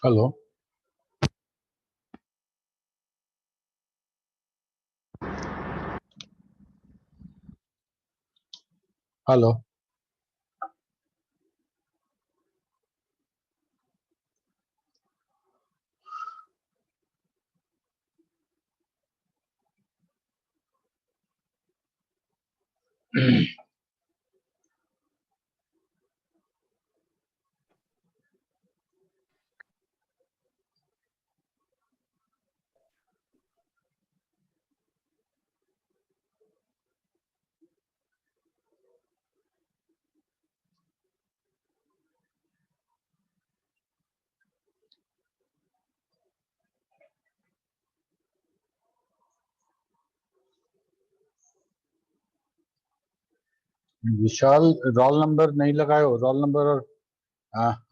Hello. Hello. विशाल, roll number नहीं लगाए हो? रोल नंबर और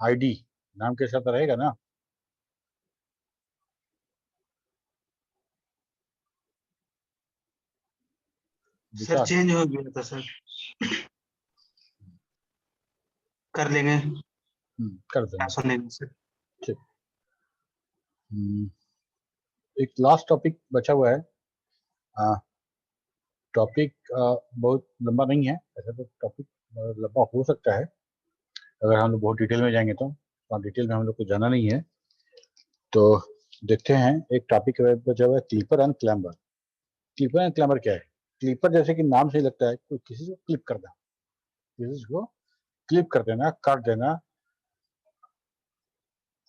आईडी नाम के साथ रहेगा ना? सर विशाल। चेंज हो गया था सर। कर लेंगे। कर देंगे। सुनेंगे सर। ठीक। एक लास्ट टॉपिक बचा हुआ है। टॉपिक बहुत लंबा नहीं है, ऐसा तो टॉपिक लंबा हो सकता है अगर हम लोग बहुत डिटेल में जाएंगे तो डिटेल में हम लोग को जाना नहीं है। तो देखते हैं, एक टॉपिक बचा हुआ है, क्लीपर एंड क्लैम्बर। क्लीपर एंड क्लैम्बर क्या है? क्लीपर जैसे कि नाम से ही लगता है, कोई किसी को क्लिप करना, किसी को क्लिप कर देना, काट देना।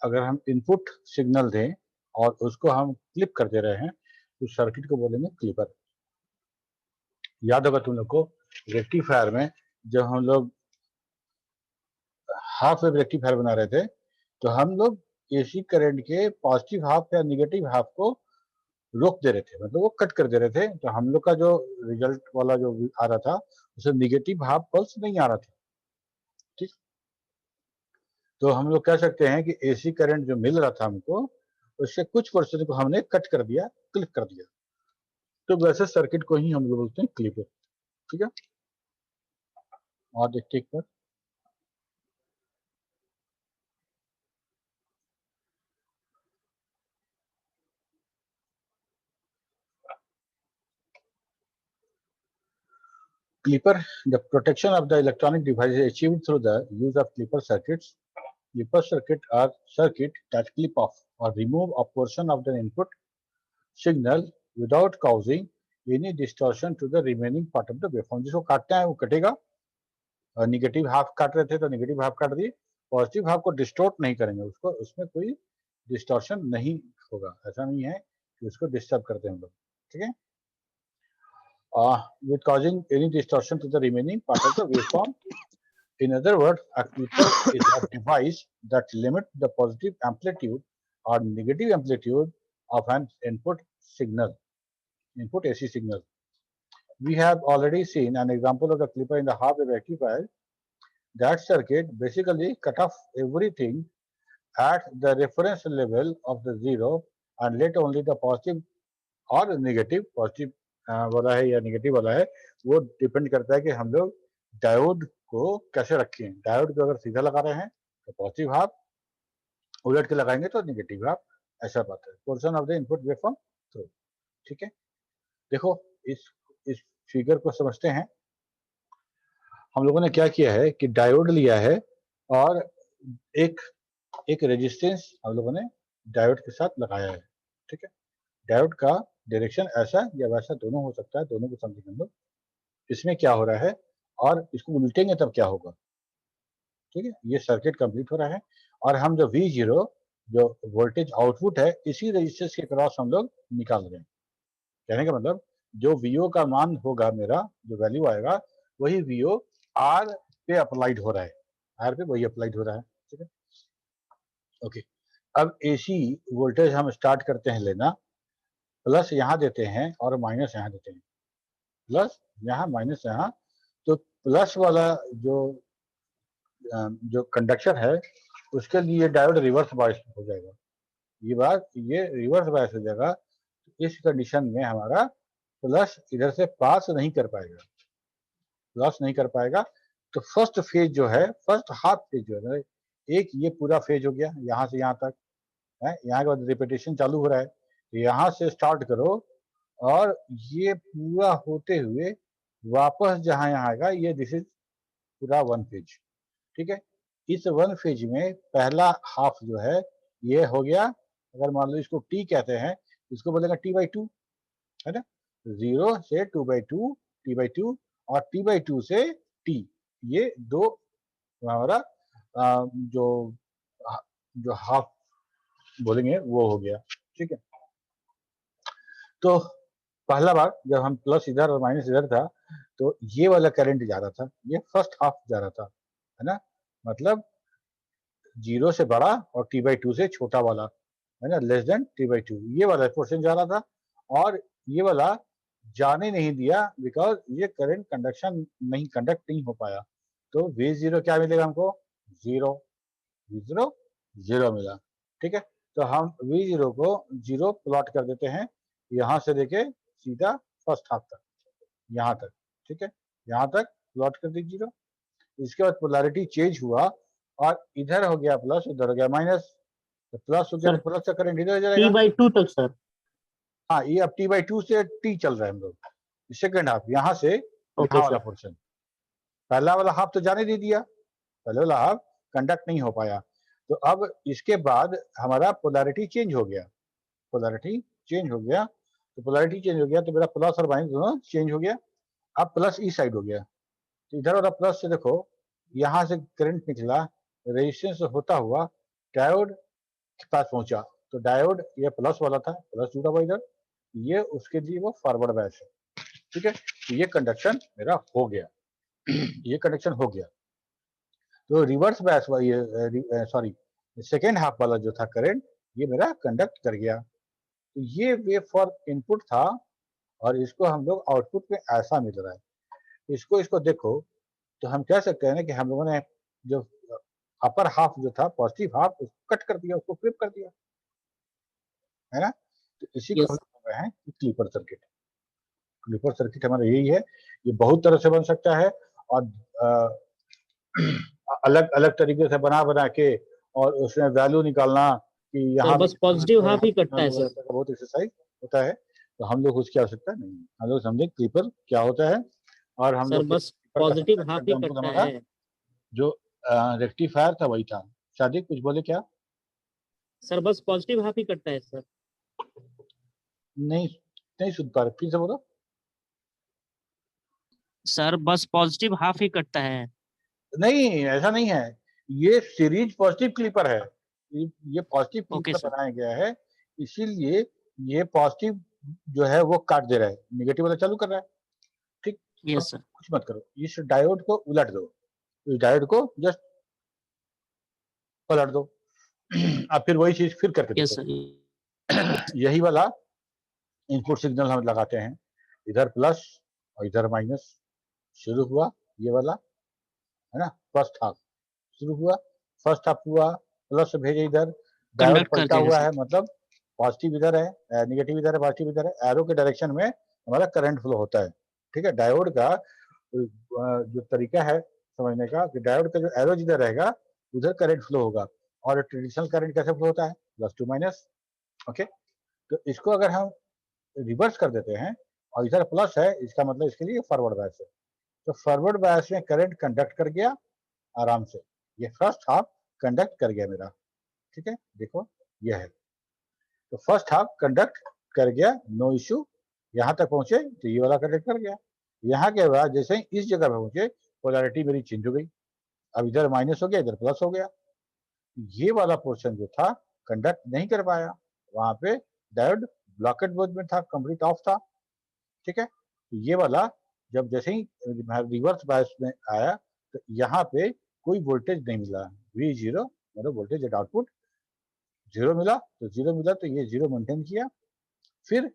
अगर हम इनपुट सिग्नल दें और उसको हम क्लिप कर दे रहे हैं तो सर्किट को बोलेंगे क्लिपर। याद होगा तुम लोग को, रेक्टिफायर में जब हम लोग हाफ वेव रेक्टिफायर बना रहे थे तो हम लोग एसी करंट के पॉजिटिव हाफ या निगेटिव हाफ को रोक दे रहे थे, मतलब वो कट कर दे रहे थे। तो हम लोग का जो रिजल्ट वाला जो आ रहा था उसमें निगेटिव हाफ पल्स नहीं आ रहा था। ठीक। तो हम लोग कह सकते हैं कि एसी करंट जो मिल रहा था हमको, उससे कुछ परसेंट को हमने कट कर दिया, क्लिप कर दिया। तो वैसे सर्किट को ही हम लोग बोलते हैं क्लिपर। ठीक है, और देखते एक बार। Clipper, the protection of the electronic device is achieved through the use of clipper circuits. Clipper circuit are circuit that clip off or remove a portion of the input signal without causing any distortion to the remaining part of the waveform. जिसको काटते हैं वो कटेगा। Negative half काट रहे थे तो negative half काट दिए, पॉजिटिव हाफ को डिस्टोर्ट नहीं करेंगे, उसको उसमें कोई डिस्टॉर्शन नहीं होगा। ऐसा नहीं है कि उसको डिस्टर्ब करते हैं हम लोग। ठीक है, with causing any distortion to the remaining part of the waveform. In other words, a clipper is a device that limits the positive amplitude or negative amplitude of an input signal, input AC signal. We have already seen an example of the clipper in the half wave rectifier. That circuit basically cut off everything at the reference level of the zero and let only the positive और negative, positive वाला है या negative वाला है वो depend करता है कि हम लोग डायोड को कैसे रखें। डायोड को अगर सीधा लगा रहे हैं तो पॉजिटिव हाफ, उलट के लगाएंगे तो नेगेटिव हाफ। ऐसा बात है, portion of the input waveform through. ठीक है, देखो इस फिगर को समझते हैं। हम लोगों ने क्या किया है कि डायोड लिया है और एक एक रेजिस्टेंस हम लोगों ने डायोड के साथ लगाया है। ठीक है, डायोड का डायरेक्शन ऐसा या वैसा दोनों हो सकता है, दोनों को समझेंगे हम लोग। इसमें क्या हो रहा है और इसको उल्टेंगे तब क्या होगा। ठीक है, ये सर्किट कंप्लीट हो रहा है और हम जो V0 जो वोल्टेज आउटपुट है इसी रजिस्टेंस के क्रॉस हम लोग निकाल रहे हैं। कहने का मतलब जो VO का मान होगा, मेरा जो वैल्यू आएगा वही VO R पे अप्लाइड हो रहा है, R पे वही अप्लाइड हो रहा है। ठीक है, ओके। अब AC वोल्टेज हम स्टार्ट करते हैं लेना, प्लस यहाँ देते हैं और माइनस यहाँ देते हैं, प्लस यहाँ माइनस यहाँ। तो प्लस वाला जो कंडक्शन है उसके लिए डायोड रिवर्स बायस हो जाएगा। ये बात, ये रिवर्स बायस हो जाएगा। इस कंडीशन में हमारा प्लस इधर से पास नहीं कर पाएगा, प्लस नहीं कर पाएगा। तो फर्स्ट फेज जो है, फर्स्ट हाफ फेज जो है, एक ये पूरा फेज हो गया यहाँ से यहाँ तक, है, यहाँ के बाद रिपीटेशन चालू हो रहा है, यहाँ से स्टार्ट करो और ये पूरा होते हुए वापस जहां यहाँ आएगा, ये दिस इज पूरा वन फेज। ठीक है, इस वन फेज में पहला हाफ जो है ये हो गया, अगर मान लो इसको टी कहते हैं, इसको बोलेगा टी/2, है ना, 0 से 2/2 टी/2 और टी/2 से टी, ये दो हमारा जो जो हाफ बोलेंगे वो हो गया। ठीक है, तो पहला बार जब हम प्लस इधर और माइनस इधर था तो ये वाला करंट जा रहा था, ये फर्स्ट हाफ जा रहा था, है ना, मतलब 0 से बड़ा और टी/2 से छोटा वाला, है ना, लेस देन टी/2, ये वाला पोर्शन जा रहा था, और ये वाला जाने नहीं दिया बिकॉज ये करंट कंडक्ट नहीं हो पाया, तो V0 क्या मिलेगा हमको, 0, V0 0 मिला। ठीक है, तो हम V0 को 0 प्लॉट कर देते हैं, यहाँ से लेके सीधा फर्स्ट हाफ तक, यहाँ तक। ठीक है, यहाँ तक प्लॉट कर दी 0, इसके बाद पोलैरिटी चेंज हुआ और इधर हो गया प्लस, उधर हो गया माइनस, तो प्लस हो गया सर, तो प्लस का करंट इधर जाएगा। T/2 तक सर। हाँ, ये अब T/2 से T चल रहा है हम लोग, सेकेंड हाफ यहाँ से ओके यहाँ वाला सर। पोर्शन, पहला वाला हाफ तो जाने दे दिया, पहले वाला हाफ कंडक्ट नहीं हो पाया, तो अब इसके बाद हमारा पोलैरिटी चेंज हो गया, पोलैरिटी चेंज हो गया, तो पोलैरिटी चेंज हो गया तो मेरा प्लस और माइनस दोनों चेंज हो गया, अब प्लस इस साइड हो गया, तो इधर वाला प्लस से देखो यहाँ से करंट निकला, रेजिस्टेंस होता हुआ डायोड के पास पहुंचा, तो डायोड ये प्लस वाला था, प्लस जुड़ा हुआ इधर, ये उसके लिए वो फॉरवर्ड बैच है। ठीक है, तो ये कंडक्शन मेरा हो गया, ये कंडक्शन हो गया, तो reverse batch sorry second half वाला जो था करंट, ये मेरा कंडक्ट कर गया, तो ये वेव फॉर इनपुट था, और इसको हम लोग आउटपुट में ऐसा मिल रहा है, इसको देखो, तो हम कह सकते हैं ना कि हम लोगों ने जो अपर हाफ जो था पॉजिटिव हाफ, उसको कट कर दिया, उसको फ्लिप कर दिया, है ना, तो इसी को हम यस लोग बोल रहे हैं क्लीपर सर्किट। क्लीपर सर्किट हमारा यही है, ये बहुत तरह से बन सकता है, और अलग अलग तरीके से बना बना के और उसमें वैल्यू निकालना कि सर, यहाँ बस पॉजिटिव हाफ ही कटता है सर। बहुत एक्सरसाइज होता है, तो हम लोग उसकी आवश्यकता नहीं है, हम लोग समझे क्लीपर क्या होता है, और हम सर, लोग बस पॉजिटिव हाफ ही कटता हमारा है। जो रेक्टिफायर था वही था। शादी कुछ बोले क्या? सर, बस पॉजिटिव हाफ ही कटता है सर। नहीं नहीं सुन पा रहे, फिर से बोलो। सर, बस पॉजिटिव हाफ ही कटता है। नहीं, ऐसा नहीं है, ये सीरीज पॉजिटिव क्लीपर है, ये पॉजिटिव ओके क्लीपर सर। बनाया गया है, इसीलिए ये पॉजिटिव जो है वो काट दे रहा है, निगेटिव वाला चालू कर रहा है। ठीक, यस सर। कुछ मत करो, इस डायोड को उलट दो, इस डायोड को जस्ट पलट दो, अब फिर वही चीज फिर करके यस देखो, सर। यही वाला इनपुट सिग्नल हम लगाते हैं, इधर प्लस और इधर माइनस, शुरू हुआ ये वाला, है ना, फर्स्ट हाफ शुरू हुआ, फर्स्ट हाफ हुआ, प्लस भेजे इधर, डायोड कंडक्ट कर पलटा देगा हुआ सर। है, मतलब पॉजिटिव इधर है, निगेटिव इधर है, पॉजिटिव इधर है, एरो के डायरेक्शन में हमारा करंट फ्लो होता है। ठीक है, डायोड का जो तरीका है समझने का, कि डायोड का जो एरो जिधर रहेगा उधर करंट फ्लो होगा, और ट्रेडिशनल करंट कैसे फ्लो होता है, प्लस टू माइनस। ओके, तो इसको अगर हम रिवर्स कर देते हैं और इधर प्लस है, इसका मतलब इसके लिए फॉरवर्ड बायस है, तो फॉरवर्ड बायस में करंट कंडक्ट कर गया आराम से, ये फर्स्ट हाफ कंडक्ट कर गया मेरा। ठीक है, देखो ये है, तो फर्स्ट हाफ कंडक्ट कर गया, नो इश्यू, यहाँ तक पहुंचे तो ये वाला कंडक्ट कर गया, यहाँ के बाद जैसे ही इस जगह पे पहुंचे पोलैरिटी मेरी चेंज हो गई, अब इधर माइनस हो गया, इधर प्लस हो गया, ये वाला पोर्शन जो था कंडक्ट नहीं कर पाया, वहां पे डायोड ब्लॉकेट मोड में था, कंप्लीट ऑफ था। ठीक है, तो ये वाला जब जैसे ही रिवर्स बायस में आया तो यहाँ पे कोई वोल्टेज नहीं मिला, V0 मतलब वोल्टेज एट आउटपुट 0 मिला, तो 0 मिला तो ये 0 मेंटेन किया, फिर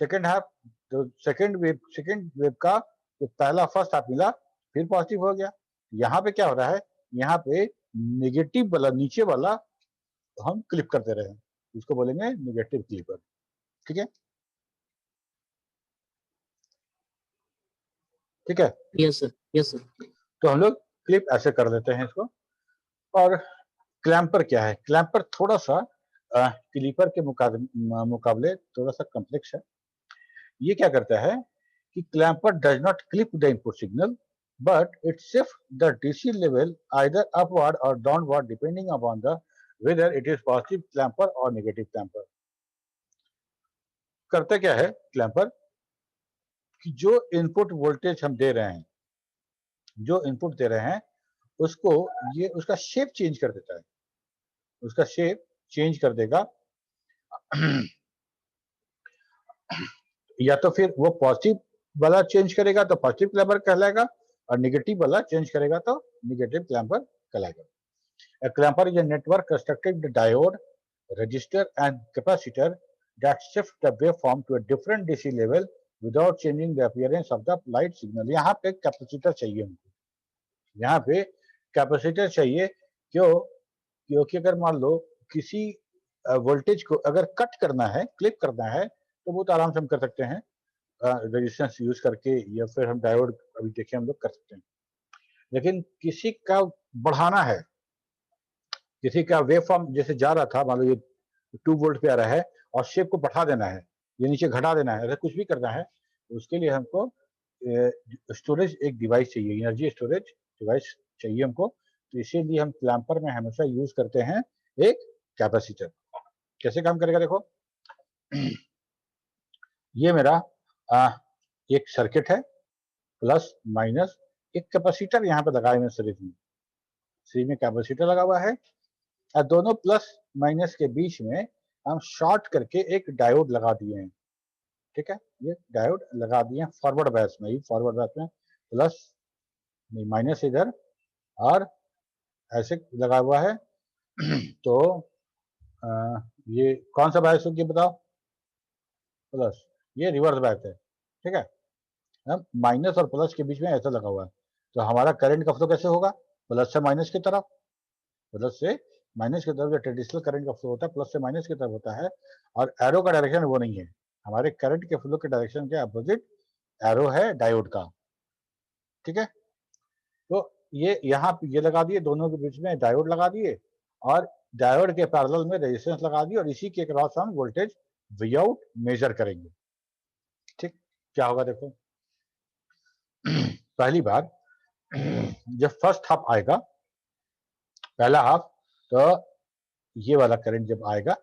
सेकेंड हाफ, तो सेकेंड वेव का जो पहला फर्स्ट हाफ मिला, फिर पॉजिटिव हो गया, यहाँ पे क्या हो रहा है, यहाँ पे नेगेटिव वाला नीचे वाला हम क्लिप करते रहे, इसको बोलेंगे नेगेटिव क्लिपर। ठीक है, ठीक है, यस सर। Yes sir. तो हम लोग क्लिप ऐसे कर लेते हैं इसको। और क्लैंपर क्या है, क्लैंपर थोड़ा सा क्लिपर के मुकाबले थोड़ा सा कॉम्प्लेक्स है। ये क्या करता है कि clamper does not clip the input signal but it shifts the DC level either upward or downward depending upon the whether it is positive clamper or negative clamper। करता क्या है क्लैंपर कि जो इनपुट वोल्टेज हम दे रहे हैं, जो input दे रहे हैं उसको ये उसका शेप चेंज कर देता है, उसका शेप चेंज कर देगा। या तो फिर वो पॉजिटिव वाला चेंज करेगा तो पॉजिटिव क्लैंपर कहलाएगा और नेगेटिव वाला चेंज करेगा तो नेगेटिव क्लैंपर कहलाएगा। A clamper is a network constructed with diode, resistor and capacitor that shifts the waveform to a different DC level without changing the appearance of the light signal। यहाँ पे capacitor चाहिए हमको, यहाँ पे capacitor चाहिए। क्योंकि अगर मान लो किसी वोल्टेज को अगर कट करना है, क्लिप करना है, तो बहुत आराम से हम कर सकते हैं रेजिस्टेंस यूज करके, या फिर हम डायोड अभी देखे हम लोग कर सकते हैं। लेकिन किसी का बढ़ाना है, किसी का वेव फॉर्म जैसे जा रहा था, मान लो ये 2 वोल्ट पे आ रहा है और शेप को बढ़ा देना है, ये नीचे घटा देना है, अगर कुछ भी करना है तो उसके लिए हमको स्टोरेज एक डिवाइस चाहिए, एनर्जी स्टोरेज डिवाइस चाहिए हमको। तो इसीलिए हम क्लैंपर में हमेशा यूज करते हैं एक कैपेसिटर। कैसे काम करेगा देखो, ये मेरा एक सर्किट है, प्लस माइनस एक कैपेसिटर यहाँ पे लगाए हुए सीरीज में कैपेसिटर लगा हुआ है और दोनों प्लस माइनस के बीच में हम शॉर्ट करके एक डायोड लगा दिए हैं। ठीक है, ये डायोड लगा दिए हैं फॉरवर्ड बैच में, फॉरवर्ड बैच में प्लस नहीं माइनस इधर और ऐसे लगा हुआ है। तो ये कौन सा बैच होगी बताओ, प्लस, ये रिवर्स बैच है। ठीक है, माइनस और प्लस के बीच में ऐसा लगा हुआ है, तो हमारा करंट का फ्लो कैसे होगा, प्लस से माइनस की तरफ, प्लस से माइनस की तरफ। जो ट्रेडिशनल करंट का फ्लो होता है प्लस से माइनस की तरफ होता है, और एरो का डायरेक्शन वो नहीं है, हमारे करंट के फ्लो के डायरेक्शन के अपोजिट एरो है डायोड का। ठीक है, तो ये यहाँ पे ये लगा दिए, दोनों के बीच में डायोड लगा दिए और डायोड के पैरेलल में रेजिस्टेंस लगा दिए और इसी के क्रॉस हम वोल्टेज वी आउट मेजर करेंगे। ठीक, क्या होगा देखो, पहली बार जब फर्स्ट हाफ आएगा, पहला हाफ, तो ये वाला करंट जब आएगा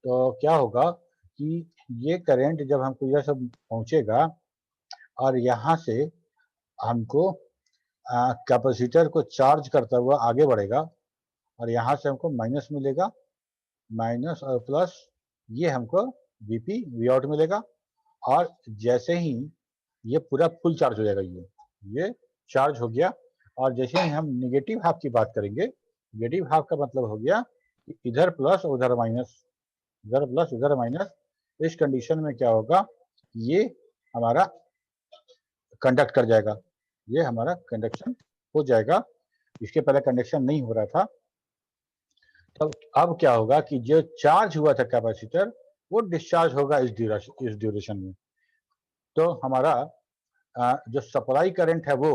तो क्या होगा कि ये करंट जब हमको यह सब पहुंचेगा और यहाँ से हमको कैपेसिटर को चार्ज करता हुआ आगे बढ़ेगा और यहाँ से हमको माइनस मिलेगा, माइनस और प्लस, ये हमको वीपी वी आउट मिलेगा। और जैसे ही ये पूरा फुल चार्ज हो जाएगा, ये चार्ज हो गया, और जैसे ही हम निगेटिव हाफ की बात करेंगे, निगेटिव हाफ का मतलब हो गया कि इधर प्लस उधर माइनस, इधर प्लस उधर माइनस। इस कंडीशन में क्या होगा, ये हमारा कंडक्ट कर जाएगा, ये हमारा कंडक्शन हो जाएगा। इसके पहले कंडक्शन नहीं हो रहा था। तब अब क्या होगा कि जो चार्ज हुआ था कैपेसिटर वो डिस्चार्ज होगा इस ड्यूरेशन में। तो हमारा जो सप्लाई करंट है वो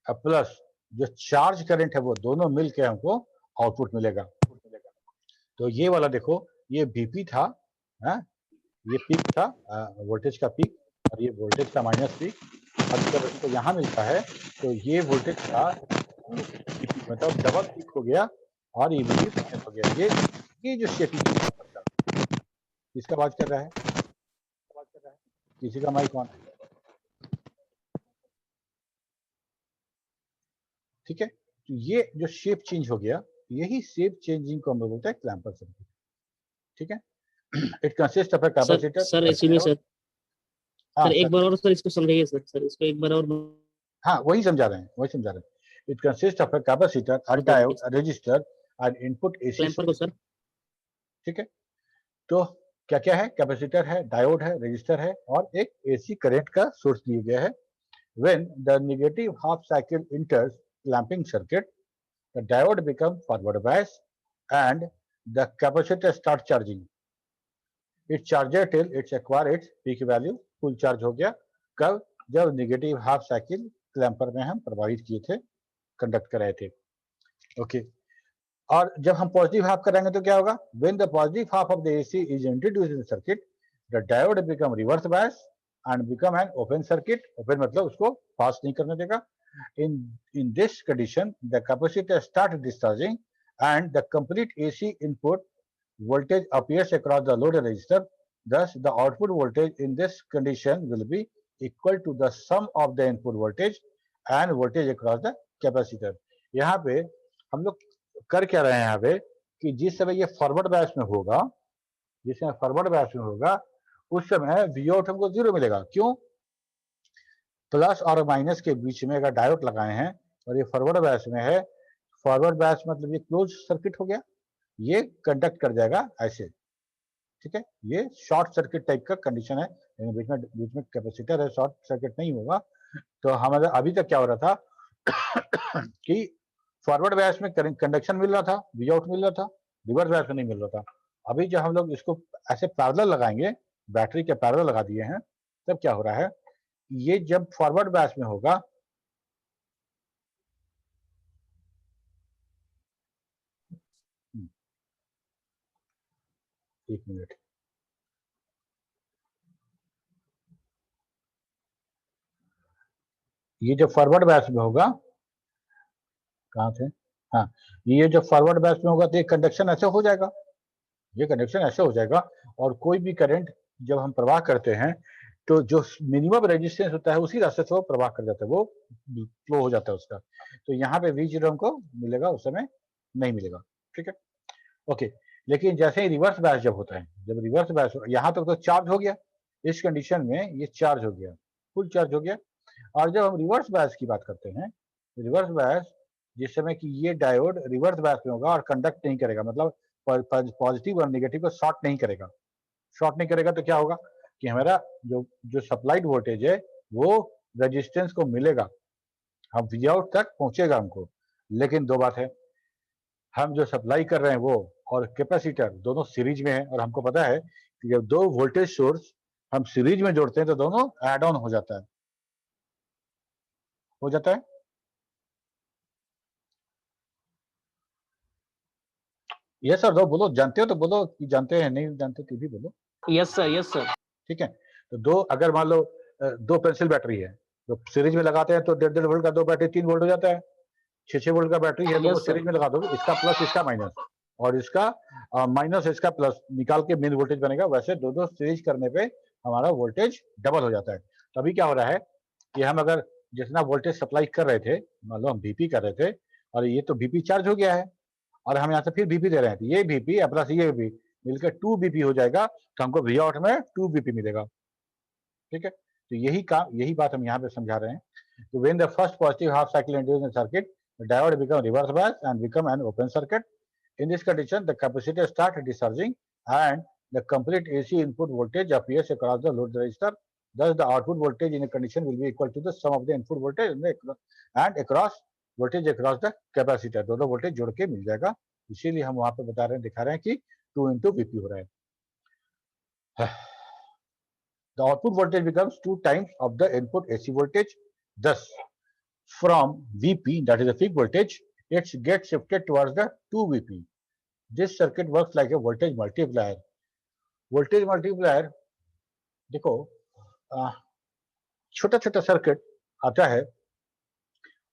प्लस जो चार्ज करंट है वो दोनों मिलके हमको आउटपुट मिलेगा। तो ये वाला देखो, ये बीपी था, ये पीक था, वोल्टेज का पीक, और ये वोल्टेज का माइनस पीक। अब जब इसको यहाँ मिलता है तो ये वोल्टेज का मतलब डबल पीक हो गया और ये भी माइनस हो गया। ये जो शेपिंग किसका आवाज कर रहा है, किसी का माइक ऑन है? ठीक है, तो ये जो शेप चेंज हो गया, यही शेप चेंजिंग को हम लोग बोलते हैं क्लैंपर सर्किट। ठीक है, it consist of a capacitor. Sir इसीलिए सर एक बार और सर इसको समझाइए सर इसको एक बार और। हाँ, वही समझा रहे हैं। It consist of a capacitor, a diode, a resistor और इनपुट एसी क्लैंपर को सर। ठीक है, तो क्या क्या है, कैपेसिटर है, डायोड है, रेजिस्टर है और एक एसी करंट का सोर्स दिया गया है। When the negative half cycle enters clamping circuit, the diode becomes forward bias and the capacitor starts charging. It charges till it acquires its peak value, full charge हो गया। कब, जब negative half cycle clamper में हम प्रवाहित किए थे, conduct कराए थे। ओके, और जब हम पॉजिटिव हाफ कराएंगे तो क्या होगा, when the positive half of the AC is introduced in circuit the diode become reverse bias and become an open circuit. Open मतलब उसको पास नहीं करने देगा। in this condition the capacitor starts discharging and the complete AC input voltage appears across the load resistor. Thus the output voltage in this condition will be equal to the sum of the input voltage and voltage across the capacitor। यहाँ पे हम लोग कर क्या रहे हैं यहाँ पे कि जिस समय ये फॉरवर्ड बायस में होगा, जिस समय फॉरवर्ड बायस में होगा उस समय वी आउट हमको 0 मिलेगा। क्यों? प्लस और माइनस के बीच में अगर डायोड लगाए हैं और ये फॉरवर्ड बायस में है, फॉरवर्ड बायस मतलब ये क्लोज सर्किट हो गया, ये कंडक्ट कर जाएगा ऐसे, ठीक है। ये शॉर्ट सर्किट टाइप का कंडीशन है, बीच में कैपेसिटर है, शॉर्ट सर्किट नहीं होगा। तो हमारा अभी तक क्या हो रहा था कि फॉरवर्ड बायस में कंडक्शन मिल रहा था, वी आउट मिल रहा था, रिवर्स बायस में नहीं मिल रहा था। अभी जब हम लोग इसको ऐसे पैरेलल लगाएंगे, बैटरी के पैरेलल लगा दिए हैं, तब क्या हो रहा है, ये जब फॉरवर्ड बायस में होगा एक मिनट, ये जब फॉरवर्ड बायस में होगा, कहाँ थे, हाँ, ये जब फॉरवर्ड बायस में होगा तो ये कंडक्शन ऐसे हो जाएगा, ये कंडक्शन ऐसे हो जाएगा और कोई भी करंट जब हम प्रवाह करते हैं तो जो मिनिमम रेजिस्टेंस होता है उसी रास्ते से वो प्रवाह कर जाता है, वो फ्लो हो जाता है उसका। तो यहाँ पे V0 हमको मिलेगा, उस समय नहीं मिलेगा, ठीक है, ओके। लेकिन जैसे ही रिवर्स बायस जब होता है, जब रिवर्स बायस यहाँ तक तो चार्ज हो गया, इस कंडीशन में ये चार्ज हो गया, फुल चार्ज हो गया। और जब हम रिवर्स बायस की बात करते हैं, रिवर्स बायस जिस समय कि ये डायोड रिवर्स बायस में होगा और कंडक्ट नहीं करेगा, मतलब पॉजिटिव और नेगेटिव को शॉर्ट नहीं करेगा। शॉर्ट नहीं करेगा तो क्या होगा कि हमारा जो सप्लाइड वोल्टेज है वो रेजिस्टेंस को मिलेगा, हम वी आउट तक पहुंचेगा हमको। लेकिन दो बात है, हम जो सप्लाई कर रहे हैं वो और कैपेसिटर दोनों सीरीज में है, और हमको पता है कि जब दो वोल्टेज सोर्स हम सीरीज में जोड़ते हैं तो दोनों एड ऑन हो जाता है, हो जाता है। ये सर, दो बोलो, जानते हो तो बोलो कि जानते हैं, नहीं जानते तो भी बोलो। Yes sir, yes sir. ठीक है, तो दो, अगर मान लो दो पेंसिल बैटरी है तो सीरीज में लगाते हैं तो 1.5 वोल्ट का दो बैटरी 3 वोल्ट हो जाता है। 6 वोल्ट का बैटरी है तो वो सीरीज में लगा दोगे, इसका प्लस इसका माइनस और इसका माइनस इसका प्लस निकाल के मेन वोल्टेज बनेगा। वैसे दो सीरीज करने पे हमारा वोल्टेज डबल हो जाता है। तो अभी क्या हो रहा है कि हम अगर जितना वोल्टेज सप्लाई कर रहे थे, मान लो हम VP कर रहे थे और ये तो VP चार्ज हो गया है और हम यहाँ से फिर VP दे रहे हैं, तो ये VP प्लस ये VP मिलकर 2 BP हो जाएगा, तो हमको V आउट में 2 BP मिलेगा, ठीक है। तो यही बात हम यहाँ पे समझा रहे हैं। तो when the first positive half cycle induced in circuit, the diode become reverse bias and become an open circuit. In this condition, the capacitor start discharging and the complete AC input voltage appears across the load resistor. Thus, the output voltage in a condition will be equal to the sum of the input voltage and across voltage across the capacitor. दोनों voltage जोड़ के मिल जाएगा, इसीलिए हम वहां पे बता रहे हैं, दिखा रहे हैं कि 2 into VP हो रहा है। The output voltage becomes 2 times of the input AC voltage. Thus, from VP, that is the peak voltage, it gets shifted towards the 2 VP. This circuit works like a voltage multiplier. Voltage multiplier, देखो छोटा छोटा circuit आता है।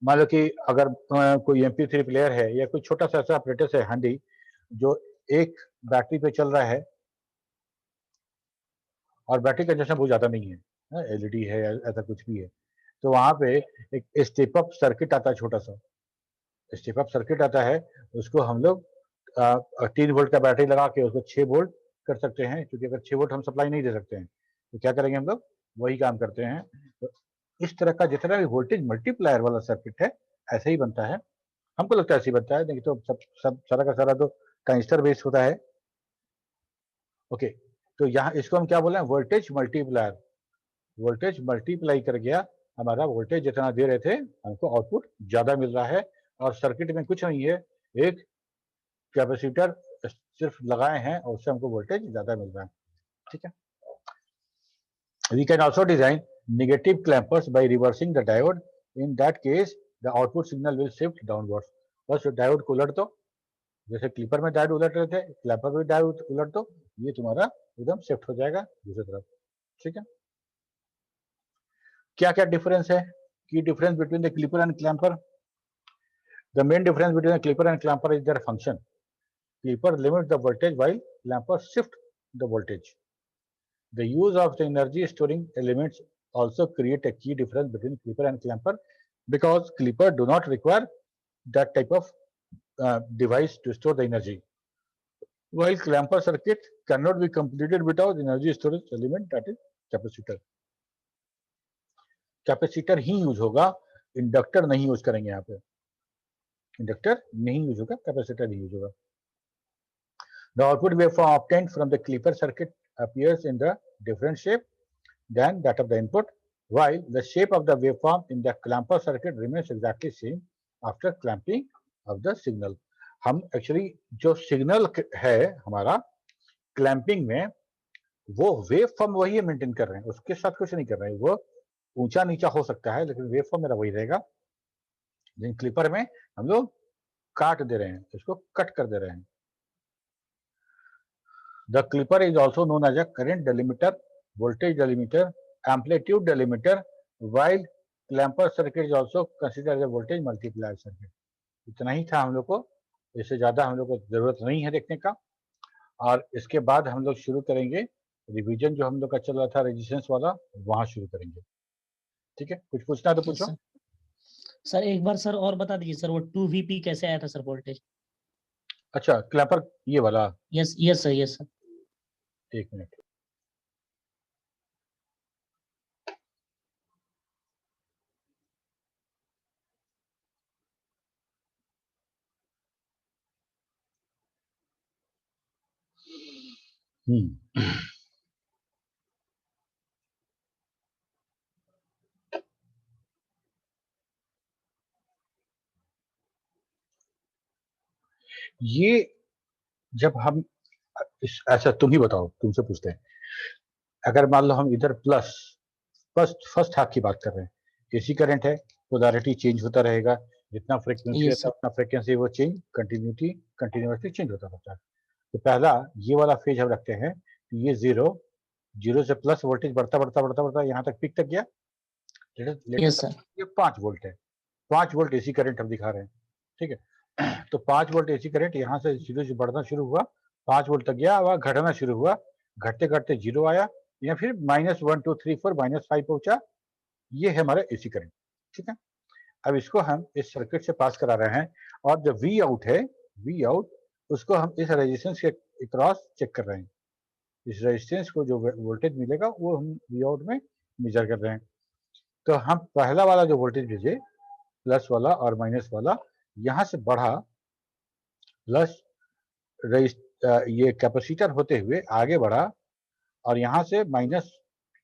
मान लो कि अगर कोई MP3 player है या कोई छोटा सा ऐसा apparatus है हैंडी जो एक बैटरी पे चल रहा है और बैटरी कंजम्पशन बहुत ज्यादा नहीं है, LED है या ऐसा कुछ भी है, तो वहां पे एक स्टेप अप सर्किट आता है, छोटा सा स्टेप अप सर्किट आता है। उसको हम लोग 3 वोल्ट का बैटरी लगा के उसको 6 वोल्ट कर सकते हैं, क्योंकि अगर 6 वोल्ट हम सप्लाई नहीं दे सकते हैं तो क्या करेंगे हम लोग, वही काम करते हैं। तो इस तरह का जितना भी वोल्टेज मल्टीप्लायर वाला सर्किट है ऐसे ही बनता है, हमको लगता है ऐसे ही बनता है, नहीं तो सब सारा का सारा तो ट्रांजिस्टर बेस्ड होता है। ओके, तो यहाँ इसको हम क्या बोले, वोल्टेज मल्टीप्लायर। वोल्टेज मल्टीप्लाई कर गया, हमारा वोल्टेज जितना दे रहे थे हमको आउटपुट ज्यादा मिल रहा है और सर्किट में कुछ नहीं है, एक कैपेसिटर सिर्फ लगाए हैं और उससे हमको वोल्टेज ज्यादा मिल रहा है, ठीक है। We can also design negative clampers by reversing the diode. In that case, the output signal will shift downwards. बस डायोड को उलट दो, जैसे क्लिपर में डायोड उलट रहे थे, क्लैपर में डायोड उलट दो, ये तुम्हारा एकदम शिफ्ट हो जाएगा दूसरी तरफ। ठीक है, क्या क्या डिफरेंस है? की difference between the clipper and clamper. The main difference between the clipper and clamper is their function. Clipper limit the voltage while clamper shift the voltage. The use of the energy storing elements also create a key difference between clipper and clamper, because clipper do not require that type of device to store the energy, while clamper circuit cannot be completed without energy storage element, that is capacitor. Capacitor he use होगा, inductor नहीं use करेंगे यहाँ पे, inductor नहीं use होगा, capacitor ही use होगा। The output waveform obtained from the clipper circuit appears in the different shape than that of the input, while the shape of the waveform in the clamper circuit remains exactly same after clamping of the signal. हम actually जो signal है हमारा clamping में, वो wave form वही maintain कर रहे हैं, उसके साथ कुछ नहीं कर रहे हैं। वो ऊंचा नीचा हो सकता है लेकिन वेव फॉर्म मेरा वही रहेगा। लेकिन क्लिपर में हम लोग काट दे रहे हैं, इसको कट कर दे रहे हैं। The clipper is also known as a current delimiter, voltage delimiter, amplitude delimiter, while clamper circuit is also considered as a voltage multiplier circuit. इतना ही था हम लोग को, इससे ज्यादा हम लोग को जरूरत नहीं है देखने का। और इसके बाद हम लोग शुरू करेंगे रिवीजन, जो हम लोग का चल रहा था रेजिस्टेंस वाला, वहां शुरू करेंगे। ठीक है, कुछ पूछना है तो पूछो। सर एक बार सर और बता दीजिए सर, वो 2Vp कैसे आया था सर वोल्टेज? अच्छा, क्लैपर ये वाला, yes yes sir, yes sir. एक मिनट। ये जब हम ऐसा, तुम ही बताओ, तुमसे पूछते हैं। अगर मान लो हम इधर प्लस फर्स्ट हाफ की बात कर रहे हैं, एसी करंट है, पोलैरिटी चेंज होता रहेगा, जितना फ्रीक्वेंसी रहता है उतना फ्रीक्वेंसी वो चेंज कंटिन्यूसली चेंज होता रहता है। तो पहला ये वाला फेज हम रखते हैं, तो ये जीरो से प्लस वोल्टेज बढ़ता यहाँ तक पीक तक गया। ये 5 वोल्ट है, 5 वोल्ट एसी करंट हम दिखा रहे हैं। ठीक है, तो 5 वोल्ट एसी करंट यहाँ से सीधे से बढ़ना शुरू हुआ, 5 वोल्ट तक गया, वह घटना शुरू हुआ, घटते घटते 0 आया, या फिर -1 2 3 4 -5 पहुंचा। ये है हमारा एसी करंट। ठीक है, अब इसको हम इस सर्किट से पास करा रहे हैं, और जो वी आउट है, वी आउट, उसको हम इस रेजिस्टेंस के क्रॉस चेक कर रहे हैं। इस रेजिस्टेंस को जो वोल्टेज मिलेगा वो हम वी आउट में मेजर कर रहे हैं। तो हम पहला वाला जो वोल्टेज भेजे, प्लस वाला और माइनस वाला, यहाँ से बढ़ा, प्लस ये कैपेसिटर होते हुए आगे बढ़ा, और यहाँ से माइनस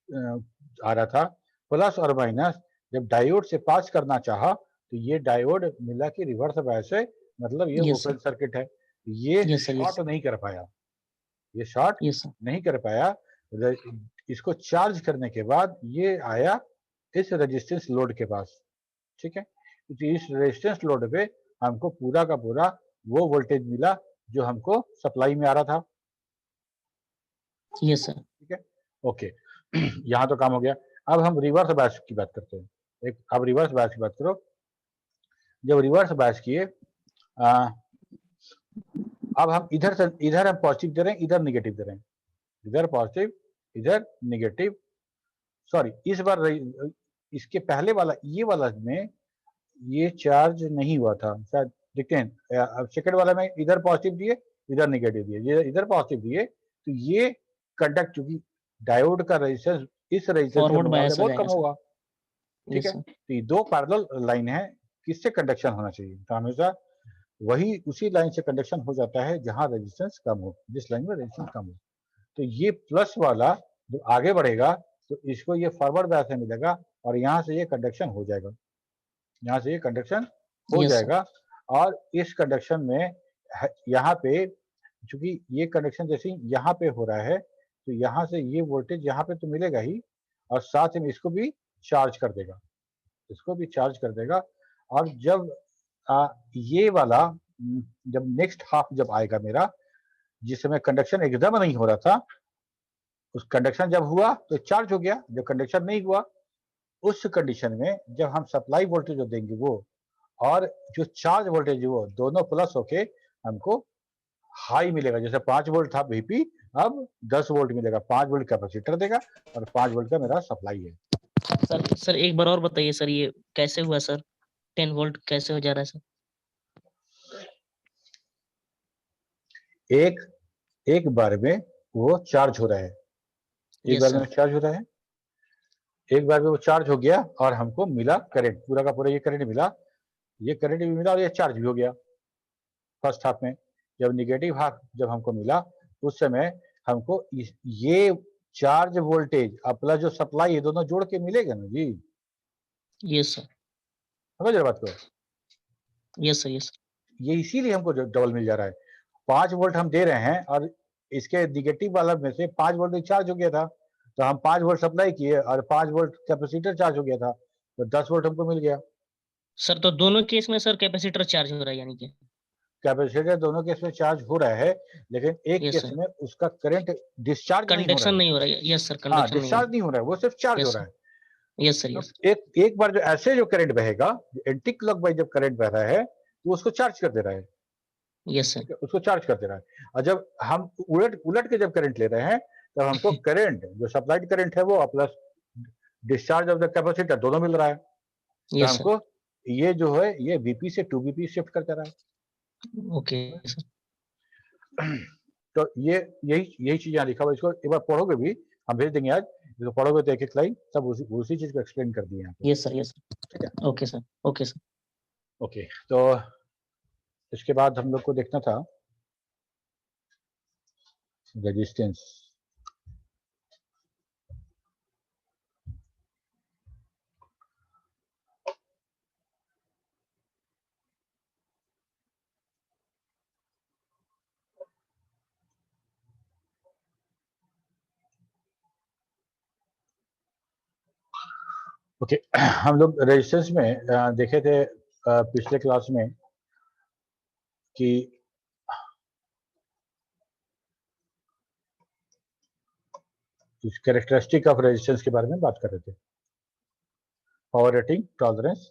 आ रहा था। प्लस और माइनस जब डायोड से पास करना चाहा, तो ये डायोड मिला कि रिवर्स बायस है, मतलब ये ओपन सर्किट है, ये शॉर्ट नहीं कर पाया, ये शॉर्ट नहीं कर पाया। इसको चार्ज करने के बाद ये आया इस रेजिस्टेंस लोड के पास। ठीक है, तो इस रेजिस्टेंस लोड पे हमको पूरा का पूरा वो वोल्टेज मिला जो हमको सप्लाई में आ रहा था। Yes sir. ठीक है, ओके, यहाँ तो काम हो गया। अब हम रिवर्स बायस की बात करते हैं। अब रिवर्स बायस की बात करो। जब रिवर्स बायस किए, अब हम इधर हम पॉजिटिव दे रहे हैं, इधर निगेटिव दे रहे हैं, इधर पॉजिटिव इधर निगेटिव। सॉरी, इस बार इसके पहले वाला ये वाला में ये चार्ज नहीं हुआ था शायद, देखते हैं। अब सेकंड वाला में इधर पॉजिटिव दिए, इधर निगेटिव दिए, ये इधर पॉजिटिव दिए, तो ये कंडक्ट, चूंकि डायोड का रेजिस्टेंस इस रेजिस्टेंस के मुकाबले बहुत कम होगा। ठीक है, तो ये दो पैरेलल लाइन है, किससे कंडक्शन होना चाहिए? तो हमेशा वही उसी लाइन से कंडक्शन हो जाता है जहां रेजिस्टेंस कम हो, जिस लाइन में रेजिस्टेंस कम हो। तो ये प्लस वाला जो आगे बढ़ेगा तो इसको ये फॉरवर्ड बायस में मिलेगा, और यहाँ से ये कंडक्शन हो जाएगा, यहाँ से ये कंडक्शन हो जाएगा। और इस कंडक्शन में यहाँ पे, चूंकि ये कंडक्शन जैसे यहाँ पे हो रहा है, तो यहाँ से ये वोल्टेज यहाँ पे तो मिलेगा ही, और साथ में इसको भी चार्ज कर देगा, इसको भी चार्ज कर देगा। और जब ये वाला जब नेक्स्ट हाफ जब आएगा मेरा, जिस समय कंडक्शन एकदम नहीं हो रहा था, उस कंडक्शन जब हुआ तो चार्ज हो गया, जब कंडक्शन नहीं हुआ उस कंडीशन में जब हम सप्लाई वोल्टेज जो देंगे वो और जो चार्ज वोल्टेज वो दोनों प्लस होके हमको हाई मिलेगा। जैसे 5 वोल्ट था वीपी, अब 10 वोल्ट मिलेगा। 5 वोल्ट कैपेसिटर देगा और 5 वोल्ट का मेरा सप्लाई है। सर एक बार और बताइए सर, ये कैसे हुआ सर? 10 वोल्ट कैसे हो जा रहा है सर? एक बार में वो चार्ज हो रहा है, एक यस बार में सर। चार्ज हो रहा है, एक बार में वो चार्ज हो गया और हमको मिला करंट, पूरा का पूरा ये करंट मिला, ये करंट भी मिला और ये चार्ज भी हो गया। फर्स्ट हाफ में जब निगेटिव हाफ जब हमको मिला उस समय हमको ये चार्ज वोल्टेज और प्लस जो सप्लाई है दोनों जोड़ के मिलेगा ना जी, यस सर। समझ रहे बात को? Yes sir. यस ये इसीलिए हमको डबल मिल जा रहा है। 5 वोल्ट हम दे रहे हैं और इसके निगेटिव वाला में से 5 वोल्ट चार्ज हो गया था, तो हम 5 वोल्ट सप्लाई किए और 5 वोल्ट कैपेसिटर चार्ज हो गया था, तो 10 वोल्ट हमको मिल गया। सर, तो दोनों केस में सर कैपेसिटर चार्ज हो रहा है यानी कि? कैपेसिटर दोनों केस में चार्ज हो रहा है, लेकिन एक यस केस सर। में उसका करंट डिस्चार्ज नहीं हो रहा कंडक्शन है। नहीं हो रहा है। यस सर, हाँ, कंडक्शन नहीं हो डिस्चार्ज नहीं हो रहा है, वो सिर्फ चार्ज हो यस रहा सर। है। Yes sir. तो यस एक बार जो ऐसे जो करंट बहेगा, एंटी क्लॉकवाइज जब करंट बह रहा है तो उसको चार्ज कर दे रहा है, यस सर। ठीक है, उसको चार्ज कर दे रहा है। और जब हम उलट उलट के जब करंट ले रहे हैं तब हमको करंट जो सप्लाइड करंट है वो plus discharge of the capacitor दोनों मिल रहा है, तो यस सर। हमको ये जो है ये वीपी से 2 वीपी शिफ्ट कर दे रहा है। Okay sir. तो ये यही यही चीज यहाँ लिखा हुआ है, इसको एक बार पढ़ोगे भी, हम भेज देंगे आज, जो पढ़ोगे तो एक एक लाइन सब उसी चीज को एक्सप्लेन कर दिए यहाँ पे। Yes sir. यस ठीक है, sir. Okay sir. Okay sir. Okay. तो इसके बाद हम लोग को देखना था रेजिस्टेंस। ओके, हम लोग रेजिस्टेंस में देखे थे पिछले क्लास में कि कैरेक्टरिस्टिक ऑफ रेजिस्टेंस के बारे में बात कर रहे थे। Power rating, tolerance,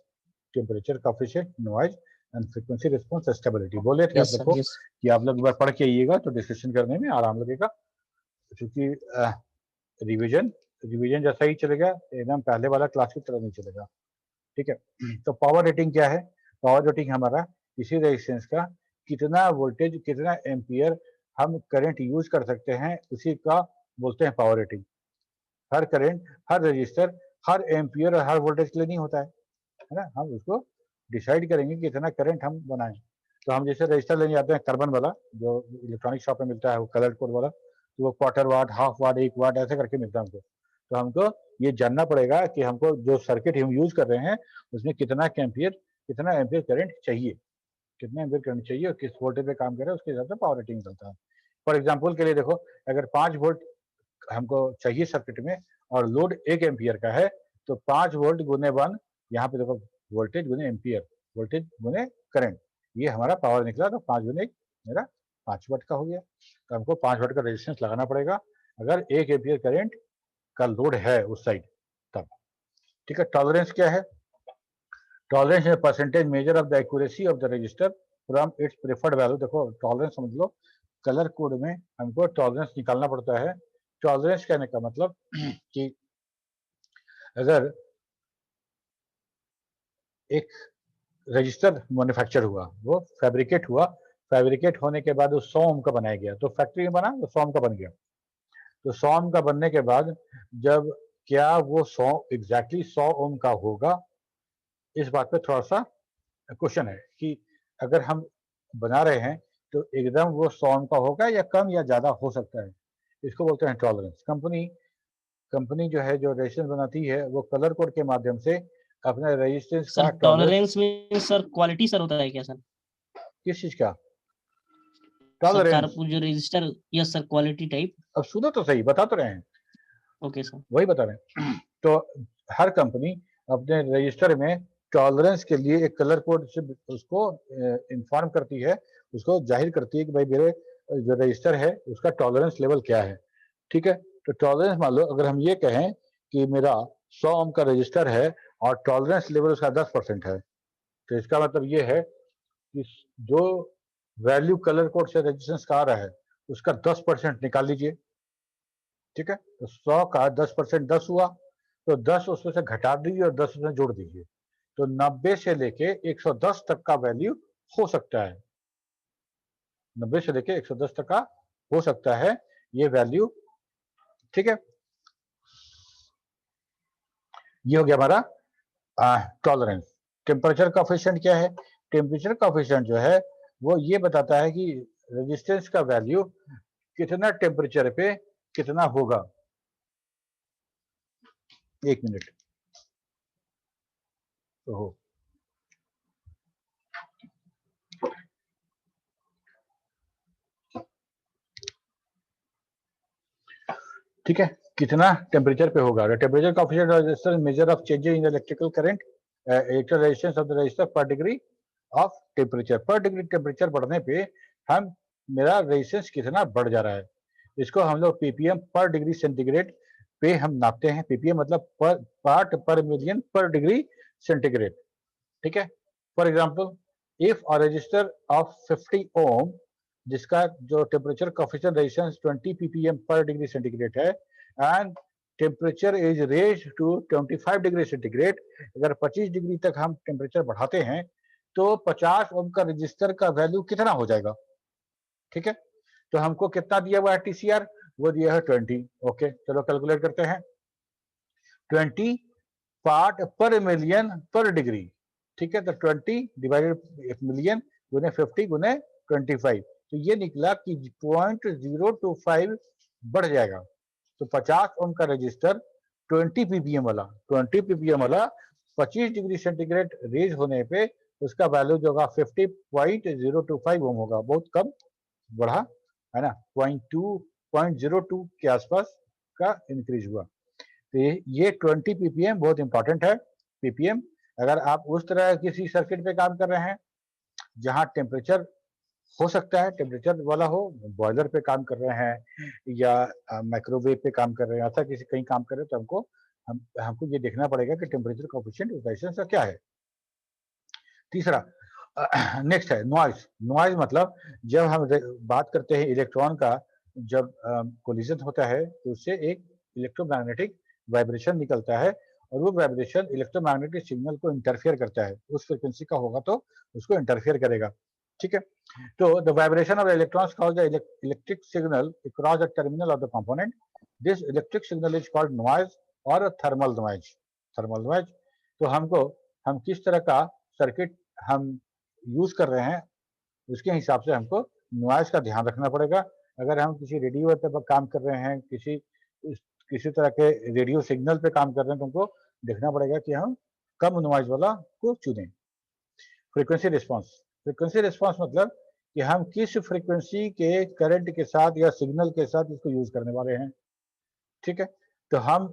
temperature coefficient, noise and frequency response, stability. बोले थे आप यस लोग सर। को यस कि आप लोग एक बार पढ़ के आइएगा तो डिस्कशन करने में आराम लगेगा, क्योंकि रिवीजन जैसा ही चलेगा, एकदम पहले वाला क्लास की तरह नहीं चलेगा। ठीक है, तो पावर रेटिंग क्या है? पावर रेटिंग हमारा इसी रेजिस्टेंस का कितना वोल्टेज कितना एम्पियर हम करंट यूज कर सकते हैं उसी का बोलते हैं पावर रेटिंग। हर करंट, हर रजिस्टर, हर एम्पियर और हर वोल्टेज के लिए नहीं होता है ना, हम उसको डिसाइड करेंगे कि कितना करंट हम बनाएं। तो हम जैसे रजिस्टर लेने जाते हैं कार्बन वाला जो इलेक्ट्रॉनिक शॉप में मिलता है, वो कलर कोड वाला, तो वो क्वार्टर वाट, हाफ वाट, 1 वाट ऐसे करके मिलता है हमको। तो हमको ये जानना पड़ेगा कि हमको जो सर्किट हम यूज कर रहे हैं उसमें कितना एम्पियर करंट चाहिए, कितना एम्पियर करंट चाहिए और किस वोल्टेज पे काम कर रहा है उसके हिसाब से पावर रेटिंग निकलता है। फॉर एग्जाम्पल के लिए देखो, अगर 5 वोल्ट हमको चाहिए सर्किट में और लोड 1 एम्पियर का है, तो 5 वोल्ट गुने 1, यहाँ पे देखो वोल्टेज गुने एम्पियर, वोल्टेज गुने करंट, ये हमारा पावर निकला। तो 5 गुने 1 मेरा 5 वाट का हो गया। तो हमको 5 वाट का रेजिस्टेंस लगाना पड़ेगा अगर 1 एम्पियर करंट का लोड है उस साइड तब। ठीक है, टॉलरेंस क्या है? टॉलरेंस है percentage measure of the accuracy of the register from its preferred value. देखो टॉलरेंस समझ लो, कलर कोड में हमको टॉलरेंस निकालना पड़ता है। टॉलरेंस कहने का मतलब कि अगर एक रजिस्टर मैन्युफैक्चर हुआ, वो फैब्रिकेट हुआ, फैब्रिकेट होने के बाद वो 100 ओम का बनाया गया, तो फैक्ट्री में बना तो 100 ओम का बन गया। तो 100 ओम का बनने के बाद जब क्या वो 100 एग्जैक्टली 100 ओम का होगा, इस बात पे थोड़ा सा क्वेश्चन है कि अगर हम बना रहे हैं तो एकदम वो 100 ओम का होगा या कम या ज्यादा हो सकता है, इसको बोलते हैं टॉलरेंस। कंपनी जो है जो रेजिस्टेंस बनाती है वो कलर कोड के माध्यम से अपने रेजिस्टेंस का सर, टॉलरेंस में सर क्वालिटी सर होता है क्या सर? किस चीज का सर टॉलरेंस? जो register, yes sir, quality type. अब सुनो तो सही, बता तो रहे हैं, ओके सर। वही बता रहे हैं। तो हर कंपनी अपने रजिस्टर में टॉलरेंस के लिए एक कलर कोड से उसको इन्फॉर्म करती है, उसको जाहिर करती है कि भाई मेरे जो रजिस्टर है उसका टॉलरेंस लेवल क्या है। ठीक है, तो टॉलरेंस मान लो अगर हम ये कहें कि मेरा 100 ओम का रजिस्टर है और टॉलरेंस लेवल उसका 10% है, तो इसका मतलब ये है कि जो वैल्यू कलर कोड से रेजिस्टेंस का आ रहा है उसका 10% निकाल लीजिए। ठीक है, तो 100 का 10% 10 हुआ, तो 10 उसमें से घटा दीजिए और 10 उसमें जोड़ दीजिए, तो 90 से लेके 110 तक का वैल्यू हो सकता है। 90 से लेके 110 तक का हो सकता है ये वैल्यू। ठीक है, ये हो गया हमारा टॉलरेंस। टेम्परेचर कोएफिशिएंट क्या है? टेम्परेचर कोएफिशिएंट जो है वो ये बताता है कि रेजिस्टेंस का वैल्यू कितना टेम्परेचर पे कितना होगा। एक मिनट। ओहो, ठीक है, कितना टेम्परेचर पे होगा। Temperature coefficient register measure of changes in electrical current, electrical resistance of the register पर डिग्री ऑफ टेम्परेचर। पर डिग्री टेम्परेचर बढ़ने पे हम मेरा रेजिस्टेंस कितना बढ़ जा रहा है, इसको हम लोग पीपीएम पर डिग्री सेंटीग्रेड पे हम नापते हैं। पीपीएम मतलब पर पार्ट पर मिलियन पर डिग्री सेंटीग्रेड। ठीक है, for example if a resistor of 50 ohm जिसका जो टेम्परेचर कोएफिशिएंट रेजिस्टेंस 20 ppm पर डिग्री सेंटीग्रेड है and temperature is raise to 25 degree centigrade, अगर 25 डिग्री तक हम टेम्परेचर बढ़ाते हैं तो 50 ओम का रजिस्टर का वैल्यू कितना हो जाएगा। ठीक है, तो हमको कितना दिया हुआ है टीसीआर, वो दिया है 20। ओके, चलो कैलकुलेट करते हैं। 20 पार्ट पर मिलियन पर डिग्री। ठीक है, तो 20 डिवाइडेड मिलियन गुने 50 गुने 25, तो ये निकला कि 0.025 बढ़ जाएगा। तो 50 ओम का रजिस्टर 20 ppm वाला 25 डिग्री सेंटीग्रेड रेज होने पे उसका वैल्यू जो होगा 50.025 ओम होगा, बहुत कम बढ़ा है ना, 0.02 के आसपास का इंक्रीज हुआ। तो ये 20 ppm बहुत इंपॉर्टेंट है। ppm अगर आप उस तरह किसी सर्किट पे काम कर रहे हैं जहां टेम्परेचर हो सकता है टेम्परेचर वाला हो, बॉयलर पे काम कर रहे हैं या माइक्रोवेव पे काम कर रहे हैं, ऐसा किसी कहीं काम कर रहे हैं, तो हमको ये देखना पड़ेगा कि टेम्परेचर कोएफिशिएंट रेजिस्टेंस का क्या है। तीसरा नेक्स्ट है नॉइज। नॉइज मतलब जब हम बात करते हैं इलेक्ट्रॉन का, जब कोलिजन होता है तो उससे एक इलेक्ट्रोमैग्नेटिक वाइब्रेशन निकलता है और वो वाइब्रेशन इलेक्ट्रोमैग्नेटिक सिग्नल को इंटरफेयर करता है, उस फ्रीक्वेंसी का होगा तो उसको इंटरफेयर करेगा। ठीक है, तो the vibration of electrons cause the electric signal across the terminal of the component, this electric signal is called noise और थर्मल नॉइज। थर्मल नॉइज, तो हम किस तरह का सर्किट हम यूज कर रहे हैं उसके हिसाब से हमको नॉइज का ध्यान रखना पड़ेगा। अगर हम किसी रेडियो पे काम कर रहे हैं, किसी तरह के रेडियो सिग्नल पे काम कर रहे हैं, तो हमको देखना पड़ेगा कि हम कम नॉइज वाला को चुनें। Frequency response. फ्रीक्वेंसी रिस्पांस मतलब कि हम किस फ्रीक्वेंसी के करंट के साथ या सिग्नल के साथ इसको यूज करने वाले हैं। ठीक है, तो हम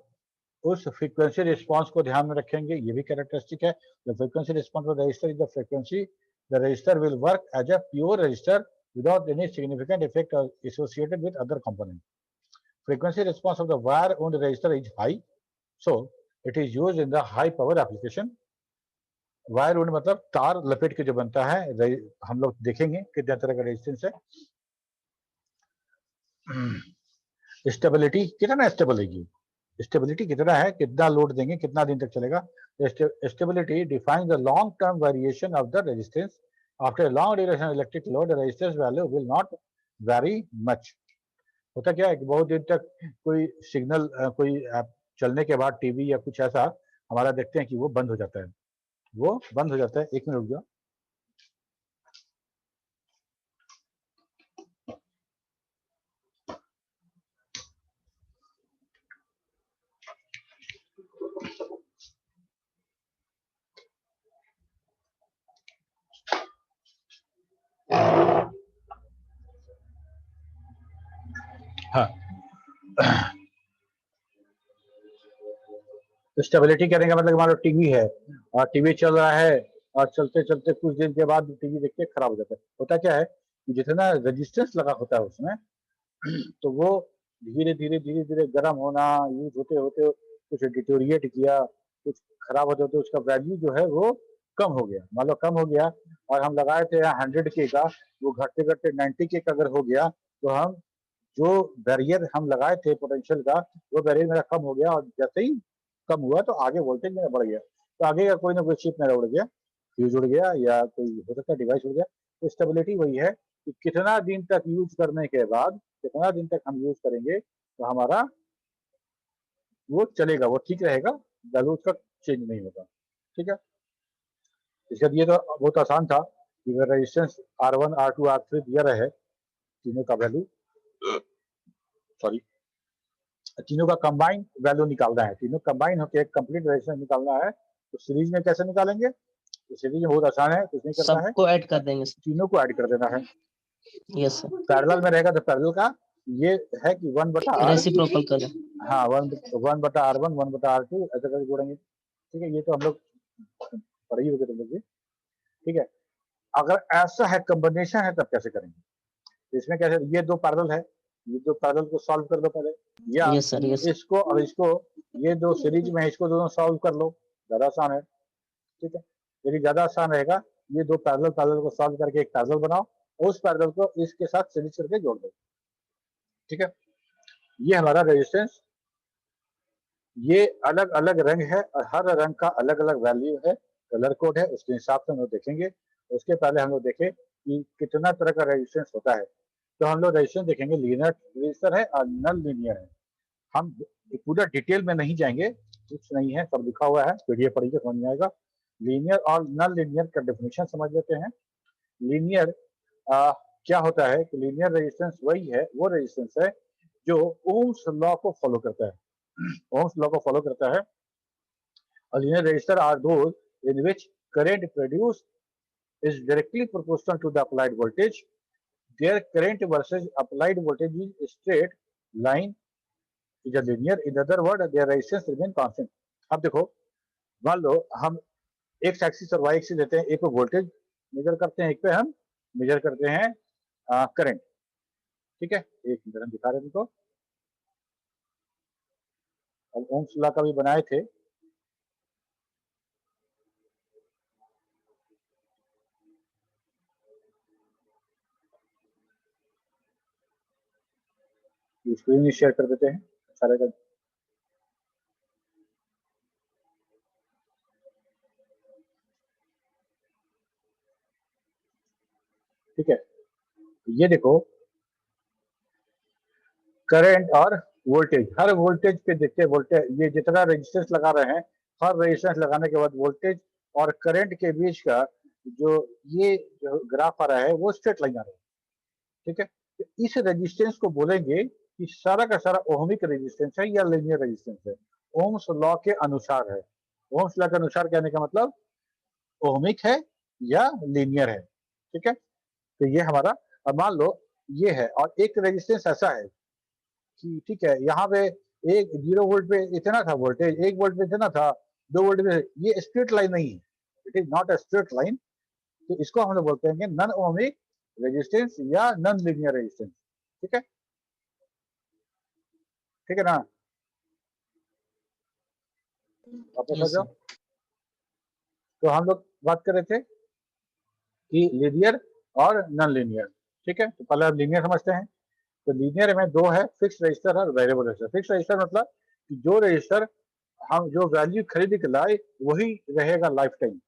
उस फ्रीक्वेंसी रिस्पांस को ध्यान में रखेंगे, ये भी कैरेक्टरिस्टिक है। The frequency response of the resistor is the frequency the resistor will work as a pure resistor without any significant effect associated with other component. Frequency response of the wire wound register is high, so it is used in the high power application. Wire wound मतलब तार लपेट के जो बनता है, हम लोग देखेंगे कितने तरह का रेजिस्टेंस है। स्टेबिलिटी कितना स्टेबल है, स्टेबिलिटी कितना है, कितना लोड देंगे, कितना दिन तक चलेगा। Stability defines the long term variation of the resistance after long duration electric load, resistance value will not very much. होता क्या है कि बहुत दिन तक कोई सिग्नल कोई चलने के बाद टीवी या कुछ ऐसा हमारा देखते हैं कि वो बंद हो जाता है, वो बंद हो जाता है। एक मिनट रुक जाओ। हाँ, तो स्टेबिलिटी करने का मतलब मान लो टीवी है और टीवी चल रहा है और चलते चलते कुछ दिन के बाद टीवी देखते खराब हो जाता है। होता क्या है कि जितना रेजिस्टेंस लगा होता है उसमें तो वो धीरे धीरे गर्म होना, यूज होते होते कुछ डिटोरिएट किया, कुछ खराब होते होते उसका वैल्यू जो है वो कम हो गया। मान लो कम हो गया और हम लगाए थे 100K का, वो घटते घटते 90K का अगर हो गया तो हम जो बैरियर हम लगाए थे पोटेंशियल का, वो बैरियर मेरा कम हो गया और जैसे ही कम हुआ तो आगे वोल्टेज मेरा बढ़ गया। तो आगे का कोई ना कोई चिप मेरा उड़ गया, फ्यूज उड़ गया या कोई हो सकता है डिवाइस उड़ गया। तो स्टेबिलिटी वही है कि कितना दिन तक यूज करने के बाद, कितना दिन तक हम यूज करेंगे तो हमारा वो चलेगा, वो ठीक रहेगा, वैल्यू उसका चेंज नहीं होगा। ठीक है, इसका ये तो बहुत आसान था कि रेजिस्टेंस R1 R2 R3 दिया रहे, तीनों का वैल्यू सॉरी तीनों का कंबाइन वैल्यू निकालना है, तीनों कंबाइन होकर एक कंप्लीट रेजिस्टेंस निकालना है। तो सीरीज में कैसे निकालेंगे? तो सीरीज में बहुत आसान है, कुछ नहीं करना है, सबको ऐड कर देंगे सर। तीनों को ऐड कर देना है। यस सर, पैरेलल में रहेगा तो पैरेलल का ये है कि 1/R, रेसिप्रोकल कर। हाँ 1/R1 1/R2 ऐसे करके जोड़ेंगे। ठीक है, ये तो हम लोग पढ़ी होगी तुम लोग भी। ठीक है, अगर ऐसा है कॉम्बिनेशन है तब कैसे करेंगे? तो इसमें कैसे, ये दो पैरेलल है, ये दो पैरेलल को सॉल्व कर दो पहले, या यस सर, यस इसको और इसको, ये दो सीरीज में है, इसको दोनों सॉल्व कर लो, ज्यादा आसान है। ठीक है, लेकिन ज्यादा आसान रहेगा ये दो पैरेलल पैरेलल को सॉल्व करके एक पैरेलल बनाओ और उस पैरेलल को इसके साथ सीरीज करके जोड़ दो। ठीक है, ये हमारा रेजिस्टेंस, ये अलग अलग रंग है और हर रंग का अलग अलग वैल्यू है, कलर कोड है, उसके हिसाब से हम लोग देखेंगे। उसके पहले हम लोग देखें कि कितना तरह का रेजिस्टेंस होता है। तो हम लोग रेजिस्टेंस देखेंगे, लीनियर रेजिस्टर है और नॉन लीनियर है। हम पूरा डिटेल में नहीं जाएंगे, कुछ नहीं है, सब लिखा हुआ है, पीडीएफ पढ़िए समझ में आएगा। लीनियर और नॉन लीनियर का डेफिनेशन समझ लेते हैं। लीनियर क्या होता है कि लीनियर रेजिस्टेंस वही है, वो रेजिस्टेंस है जो ओम्स लॉ को फॉलो करता है। ओम्स लॉ को फॉलो करता है। A linear resistor are those in which current produced is directly proportional to the applied voltage. Their current versus applied voltage is straight line is a linear. In other words, their resistance remain constant. अब देखो, मान लो हम x axis और Y axis देते हैं, एक पे voltage measure करते हैं, एक पे हम मेजर करते हैं करंट। ठीक है, एक मिनट हम दिखा रहे हैं तुमको, अब ओम्स लॉ का भी बनाए थे। स्क्रीन शेयर कर देते हैं सारे का। ठीक है, ये देखो करंट और वोल्टेज, हर वोल्टेज पे देखते, वोल्टेज ये जितना रेजिस्टेंस लगा रहे हैं, हर रेजिस्टेंस लगाने के बाद वोल्टेज और करंट के बीच का जो ये जो ग्राफ आ रहा है वो स्ट्रेट लाइन आ रहा है। ठीक है, तो इस रेजिस्टेंस को बोलेंगे कि सारा का सारा ओहमिक रेजिस्टेंस है या लीनियर रेजिस्टेंस है, ओम्स लॉ के अनुसार है। ओम्स लॉ के अनुसार कहने का मतलब ओहमिक है या लीनियर है। ठीक है, तो ये हमारा, अब मान लो ये है और एक रेजिस्टेंस ऐसा है कि ठीक है, यहाँ पे एक 0 वोल्ट पे इतना था वोल्टेज, 1 वोल्ट पे इतना था, 2 वोल्ट पे, ये स्ट्रेट लाइन नहीं है, it is not a straight line. तो इसको हम लोग बोलते हैं नॉन ओमिक रेजिस्टेंस या नॉन लीनियर रेजिस्टेंस। ठीक है, ठीक है ना, वापस आ यस जाओ। सर, तो हम लोग बात कर रहे थे कि लीनियर और नॉन लीनियर। ठीक है, तो पहले हम लीनियर समझते हैं। तो लीनियर में दो है, फिक्स रजिस्टर और वेरिएबल रजिस्टर। फिक्स रजिस्टर मतलब कि जो रजिस्टर हम जो वैल्यू खरीद के लाए वही रहेगा लाइफ टाइम,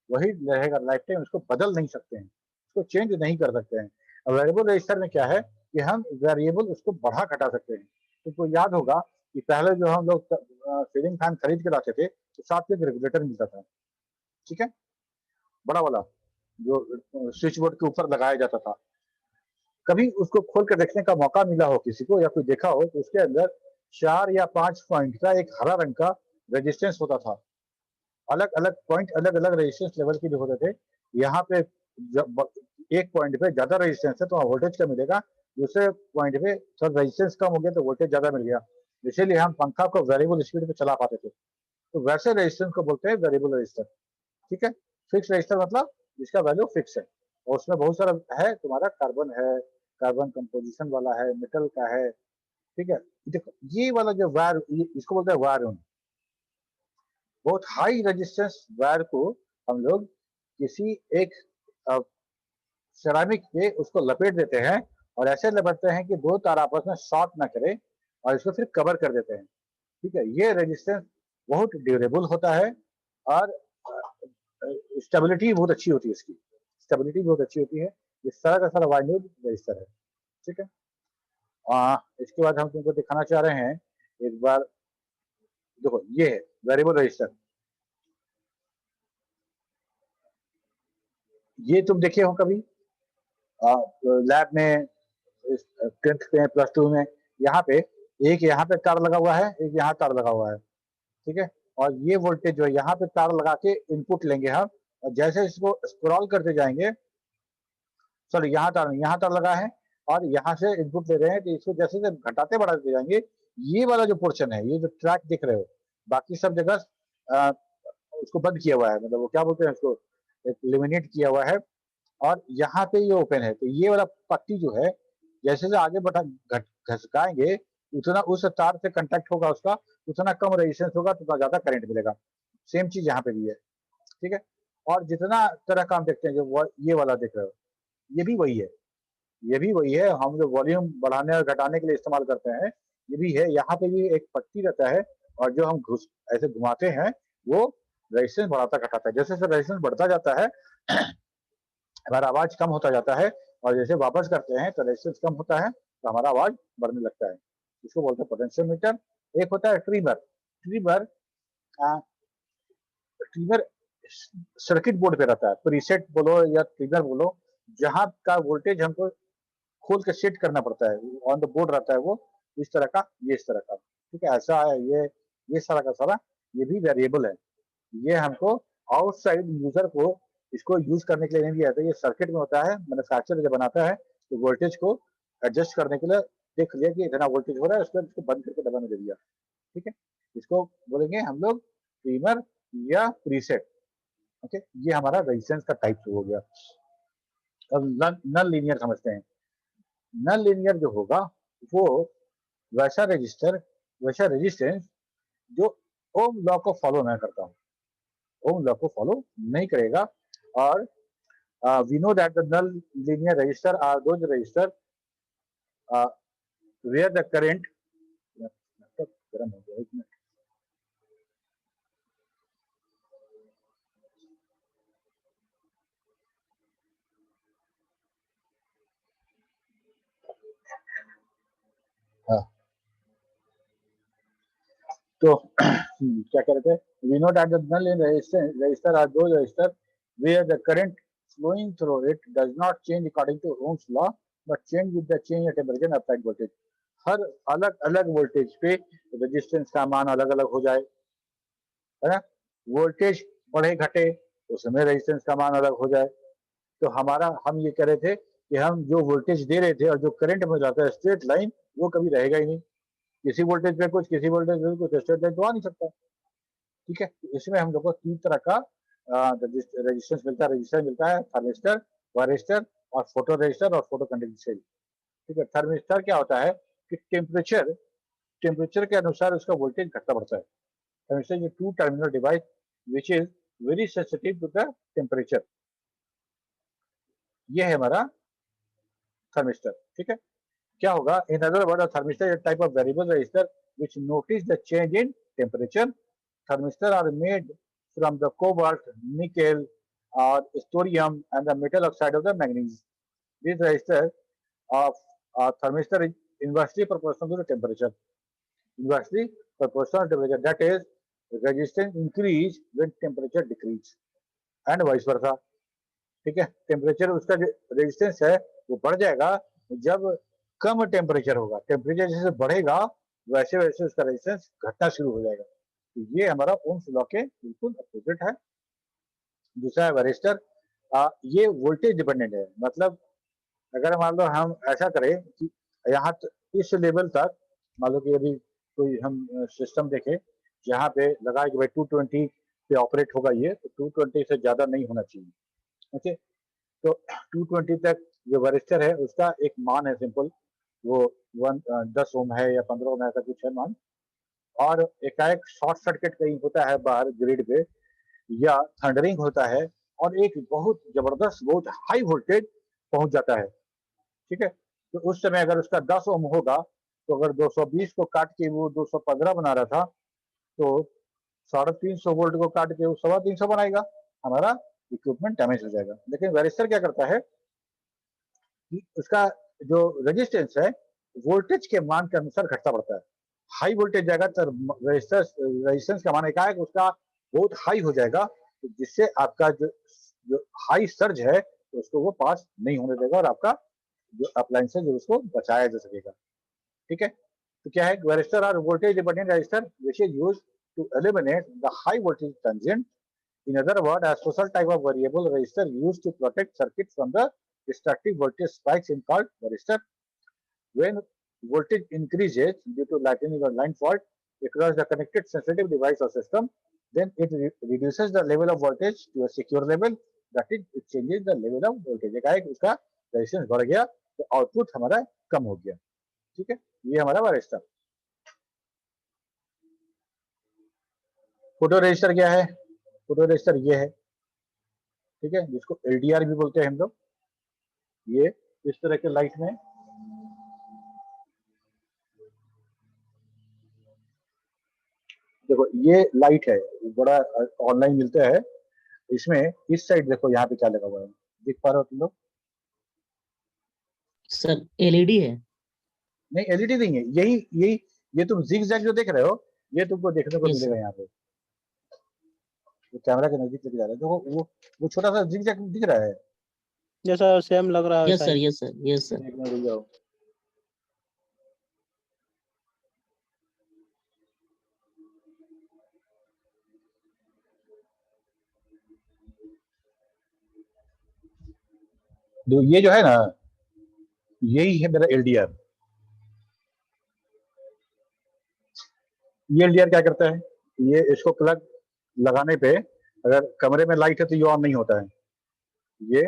वही रहेगा लाइफ टाइम, उसको बदल नहीं सकते हैं, उसको चेंज नहीं कर सकते हैं। वेरिएबल रजिस्टर में क्या है कि हम वेरिएबल उसको बढ़ा घटा सकते हैं। तुमको याद होगा कि पहले जो हम लोग सीलिंग फैन खरीद के लाते थे तो साथ में रेगुलेटर मिलता था। ठीक है, बड़ा वाला जो स्विच बोर्ड के ऊपर लगाया जाता था। कभी उसको खोल कर देखने का मौका मिला हो किसी को या कोई देखा हो तो उसके अंदर 4 या 5 पॉइंट का एक हरा रंग का रेजिस्टेंस होता था। अलग अलग पॉइंट अलग अलग रेजिस्टेंस लेवल के जो होते थे। यहाँ पे एक पॉइंट पे ज्यादा रेजिस्टेंस है तो वोल्टेज कम मिलेगा, दूसरे पॉइंट पे थोड़ा रेजिस्टेंस कम हो गया तो वोल्टेज ज्यादा मिल गया। इसीलिए हम पंखा को वेरिएबल स्पीड पे चला पाते थे। तो वैसे रेजिस्टेंस को बोलते हैं वेरिएबल रेजिस्टर। ठीक है, फिक्स रेजिस्टर मतलब जिसका वैल्यू फिक्स है और उसमें बहुत सारा है, तुम्हारा कार्बन है, कार्बन कंपोजिशन वाला है, मेटल का है। ठीक है, देखो ये वाला जो वायर, इसको बोलते हैं वायर यूनिट। बहुत हाई रेजिस्टेंस वायर को हम लोग किसी एक सेरामिक पे उसको लपेट देते हैं और ऐसे लपेटते हैं कि दो तार आपस में शॉर्ट ना करे और इसको फिर कवर कर देते हैं। ठीक है, ये रेजिस्टेंस बहुत ड्यूरेबल होता है और स्टेबिलिटी बहुत अच्छी होती है, इसकी स्टेबिलिटी बहुत अच्छी होती है। ये सारा का सारा वाइंडेड रजिस्टर है। ठीक है, इसके बाद हम तुमको दिखाना चाह रहे हैं एक बार, देखो ये है वेरिएबल रजिस्टर। ये तुम देखे हो कभी लैब में, 10th में, +2 में, यहाँ पे एक यहाँ पे तार लगा हुआ है, एक यहाँ तार लगा हुआ है। ठीक है, और ये वोल्टेज जो है यहाँ पे तार लगा के इनपुट लेंगे हम, और जैसे इसको स्क्रॉल करते जाएंगे, सॉरी यहाँ तार लगा है और यहाँ से इनपुट ले रहे हैं, तो इसको जैसे जैसे घटाते बढ़ाते जाएंगे, ये वाला जो पोर्शन है, ये जो ट्रैक दिख रहे हो, बाकी सब जगह उसको बंद किया हुआ है, मतलब वो क्या बोलते हैं उसको, एलिमिनेट किया हुआ है और यहाँ पे ये ओपन है। तो ये वाला पट्टी जो है, जैसे जैसे आगे बढ़ा घसकाएंगे, उतना उस तार से कांटेक्ट होगा उसका, उतना कम रेजिस्टेंस होगा, उतना ज्यादा करंट मिलेगा। सेम चीज यहाँ पे भी है। ठीक है, और जितना तरह का हम देखते हैं, जो ये वाला देख रहे हो, ये भी वही है, ये भी वही है। हम जो वॉल्यूम बढ़ाने और घटाने के लिए इस्तेमाल करते हैं, ये भी है। यहाँ पे भी एक पट्टी रहता है और जो हम ऐसे घुमाते हैं, वो रेजिस्टेंस बढ़ाता घटाता है। जैसे जैसे रेजिस्टेंस बढ़ता जाता है, हमारा आवाज कम होता जाता है, और जैसे वापस करते हैं तो रेजिस्टेंस कम होता है, तो हमारा आवाज बढ़ने लगता है। इसको बोलते हैं पोटेंशियोमीटर। एक होता है trimmer. Trimmer trimmer circuit board पे रहता है, प्रीसेट बोलो या ट्रिमर बोलो, जहां का वोल्टेज हमको खोल के सेट करना पड़ता है, ऑन द बोर्ड रहता है वो, इस तरह का, ये इस तरह का। ठीक है, ऐसा है ये सारा का सारा, ये भी वेरिएबल है। ये हमको आउटसाइड यूजर को इसको यूज करने के लिए नहीं दिया जाता, ये सर्किट में होता है। मैन्युफैक्चरर जब बनाता है तो वोल्टेज को एडजस्ट करने के लिए देख लिया कि इतना वोल्टेज हो रहा है, उसके बाद इसको बंद करके डब्बा में दे दिया। ठीक है, इसको बोलेंगे हम लोग ट्रिमर या प्रीसेट। ओके, ये हमारा रेजिस्टेंस का टाइप हो गया। अब नन लीनियर समझते हैं। नन लीनियर जो होगा, वो वैसा रजिस्टर, वैसा रेजिस्टेंस जो ओम लॉ को फॉलो नहीं करता हूँ, ओम लॉ को फॉलो नहीं करेगा। और we know that the null linear resistor are those resistor where the current, गर्म हो गया, एक मिनट। हाँ, तो क्या कह रहे थे, we know that the null linear resistor are those resistor where the current flowing through it does not change according to Ohm's law but change with the change in temperature and applied voltage। हर अलग अलग voltage पे resistance का मान अलग अलग हो जाए, है ना, वोल्टेज बढ़े घटे उसमें रेजिस्टेंस का मान अलग हो जाए। तो हमारा, हम ये कह रहे थे कि हम जो वोल्टेज दे रहे थे और जो करंट में जाता है स्ट्रेट लाइन, वो कभी रहेगा ही नहीं। किसी वोल्टेज पे कुछ, किसी वोल्टेज पे कुछ, स्ट्रेट लाइन तो आ नहीं सकता। ठीक है, इसमें हम लोग को 3 तरह का रेजिस्टेंस मिलता है, रजिस्टर मिलता है, थर्मिस्टर, वायरिस्टर और फोटो रजिस्टर और फोटो कंडक्टिंग सेल। ठीक है, थर्मिस्टर क्या होता है कि टेम्परेचर के अनुसार उसका वोल्टेज घटता बढ़ता है। Thermistor is two terminal device which is very sensitive to the temperature. ये है हमारा थर्मिस्टर। ठीक है, क्या होगा, in other word thermistor is type of variable resistor which notice the change in temperature। Thermistors are made from the cobalt, nickel, or thorium and the metal oxide of the manganese. This resistor of thermistor is inversely proportional to the temperature. Inversely proportional to temperature, that is, resistance increase when temperature decrease and vice versa। ठीक है, temperature उसका जो resistance है वो बढ़ जाएगा जब कम temperature होगा, टेम्परेचर जैसे बढ़ेगा वैसे वैसे उसका रेजिस्टेंस घटना शुरू हो जाएगा। तो ये हमारा ओम्स लॉ के बिल्कुल अपोजिट है। दूसरा है वायरिस्टर, ये वोल्टेज डिपेंडेंट है। मतलब अगर मान लो हम ऐसा करें कि यहाँ इस लेवल तक, मान लो कि यदि कोई हम सिस्टम देखें जहाँ पे लगा है कि भाई 220 पे ऑपरेट होगा ये, तो 220 से ज़्यादा नहीं होना चाहिए। ओके, तो 220 तक जो वरिष्ठर है उसका एक मान है सिंपल, वो 10 ओम है या 15 ओम है, ऐसा कुछ है मान। और एकाएक शॉर्ट सर्किट कहीं होता है बाहर ग्रिड पे, या थंडरिंग होता है, और एक बहुत जबरदस्त, बहुत हाई वोल्टेज पहुंच जाता है। ठीक है, तो उस समय अगर उसका 10 ओम होगा, तो अगर 220 को काट के वो 215 बना रहा था, तो 350 वोल्ट को काट के वो 350 बनाएगा, हमारा इक्विपमेंट डैमेज हो जाएगा। लेकिन वेरिस्टर क्या करता है कि उसका जो रेजिस्टेंस है वोल्टेज के मान के अनुसार घटता बढ़ता है। हाई वोल्टेज जाएगा तो रेजिस्टेंस का मान एकाएक उसका बहुत हाई हो जाएगा, तो जिससे आपका जो हाई सर्ज है तो उसको वो पास नहीं होने देगा, और आपका जो अप्लायंसेज है उसको बचाया जा सकेगा। ठीक है, तो क्या है, वेरिस्टर और voltage dependent resistor which is used to eliminate the high voltage transient. In other words, a special type of variable resistor used to protect circuit from the destructive voltage spikes is called resistor. When voltage increases due to lightning or line fault across the connected sensitive device or system, then it reduces the level of voltage to a secure level. That is, it changes the level of voltage. एकाएक उसका resistance बढ़ गया तो output हमारा कम हो गया। ठीक है, ये हमारा रेजिस्टर। फोटो रेजिस्टर क्या है? फोटो रेजिस्टर ये है, ठीक है, जिसको एलडीआर भी बोलते हैं हम लोग। ये इस तरह के लाइट में देखो, ये लाइट है, बड़ा ऑनलाइन मिलता है। इसमें इस साइड देखो, यहाँ पे क्या लगा हुआ है, देख पा रहे हो तुम लोग? सर एलईडी है। नहीं, एलईडी नहीं है, यही यही ये तुम जिग जैग जो देख रहे हो, ये तुमको देखने को यस मिलेगा सर। यहाँ पे। तो कैमरा के नजदीक लेके जा रहे हैं, देखो वो छोटा सा जिग जैग दिख रहा है। जैसा सेम लग रहा है यस वैसा सर, ही। Yes sir, yes sir. देखना रुक जाओ। ये जो है ना, यही है मेरा एलडीआर। ये एलडीआर क्या करता है, ये इसको प्लग लगाने पे अगर कमरे में लाइट है तो ये ऑन नहीं होता है। ये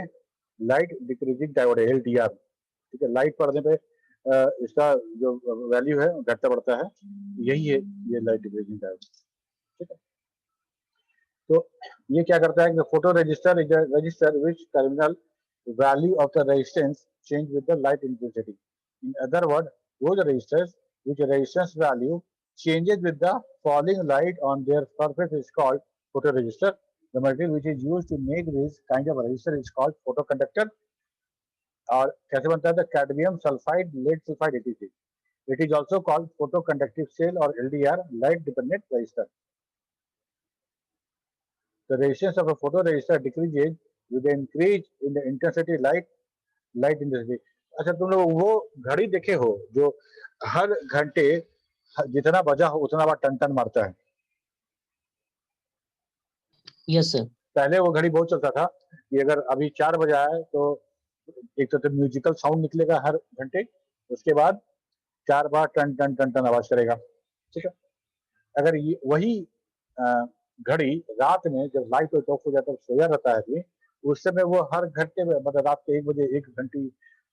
लाइट डिक्रीजिंग डायोड है, एलडीआर। ठीक है, लाइट पड़ने पे इसका जो वैल्यू है घटता बढ़ता है, यही है ये लाइट डिक्रीजिंग डायोड। ठीक है, तो ये क्या करता है कि photo register is register which terminal value of the resistance change with the light intensity. In other word, those resistors which resistance value changes with the falling light on their surface is called photoresistor. The material which is used to make this kind of resistor is called photoconductor. और कैसे बनता है? The cadmium sulphide lead sulphide etc. It is also called photoconductive cell और LDR, light dependent resistor. The resistance of a photoresistor decreases with the increase in the intensity light intensity. अच्छा, तुम लोग वो घड़ी देखे हो जो हर घंटे जितना बजा हो उतना बार टन टन मारता है? Yes sir. पहले वो घड़ी बहुत चलता था कि अगर अभी 4 बजा है तो एक तो म्यूजिकल साउंड निकलेगा हर घंटे, उसके बाद 4 बार टन टन टन टन आवाज करेगा। ठीक है, अगर ये वही घड़ी रात में जब लाइट ऑफ हो जाता है, सोया रहता है आदमी, उस समय वो हर घंटे में, मतलब रात के 1 बजे 1 घंटी,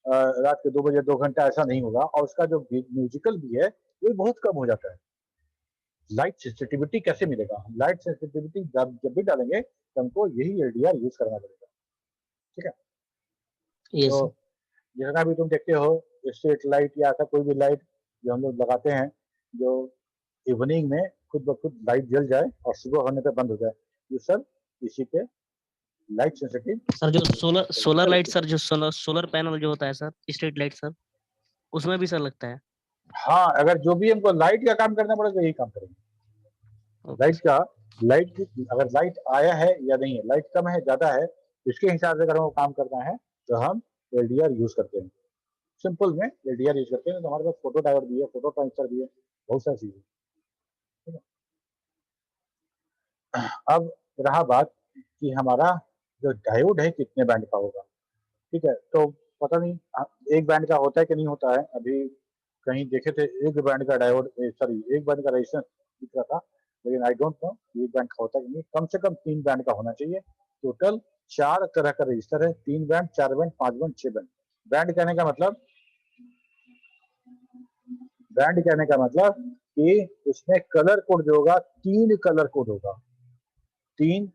रात के 2 बजे 2 घंटा, ऐसा नहीं होगा, और उसका जो म्यूजिकल भी है वो बहुत कम हो जाता है। लाइट सेंसिटिविटी कैसे मिलेगा? लाइट सेंसिटिविटी जब जब भी डालेंगे तो हमको यही एलडीआर यूज करना पड़ेगा। ठीक है, यस तो सर। जितना भी तुम देखते हो स्ट्रीट लाइट या ऐसा कोई भी लाइट जो हम लोग लगाते हैं, जो इवनिंग में खुद ब खुद लाइट जल जाए और सुबह होने पे बंद हो जाए, ये सब इसी पे लाइट सेंसिटिव। सर जो सोलर सोलर लाइट सर, जो सोलर सोलर पैनल जो होता है सर, स्ट्रीट लाइट सर, उसमें भी सर लगता है? हाँ, अगर जो भी हमको लाइट का काम करना पड़ेगा यही काम करेंगे। Okay light sir. का लाइट अगर लाइट आया है या नहीं है, लाइट कम है ज्यादा है, इसके हिसाब से अगर हमको काम करना है तो हम एलडीआर यूज करते हैं। सिंपल में एलडीआर यूज करते हैं, तो हमारे पास फोटो डायोड भी है, फोटो ट्रांजिस्टर भी है, बहुत सारी चीजें। ठीक है, अब रहा बात कि हमारा जो डायोड है कितने बैंड का होगा। ठीक है, तो पता नहीं एक बैंड का होता है कि नहीं होता है। अभी कहीं देखे थे एक बैंड का डायोड, सॉरी एक बैंड का रेजिस्टेंस दिख रहा था, लेकिन आई डोंट नो ये बैंड का होता है कि नहीं। कम से कम 3 बैंड का होना चाहिए। टोटल 4 तरह का रजिस्टर है, 3 band, 4 band, 5 band, 6 band. Band कहने का मतलब कि उसमें कलर कोड जो होगा 3 कलर कोड होगा, 3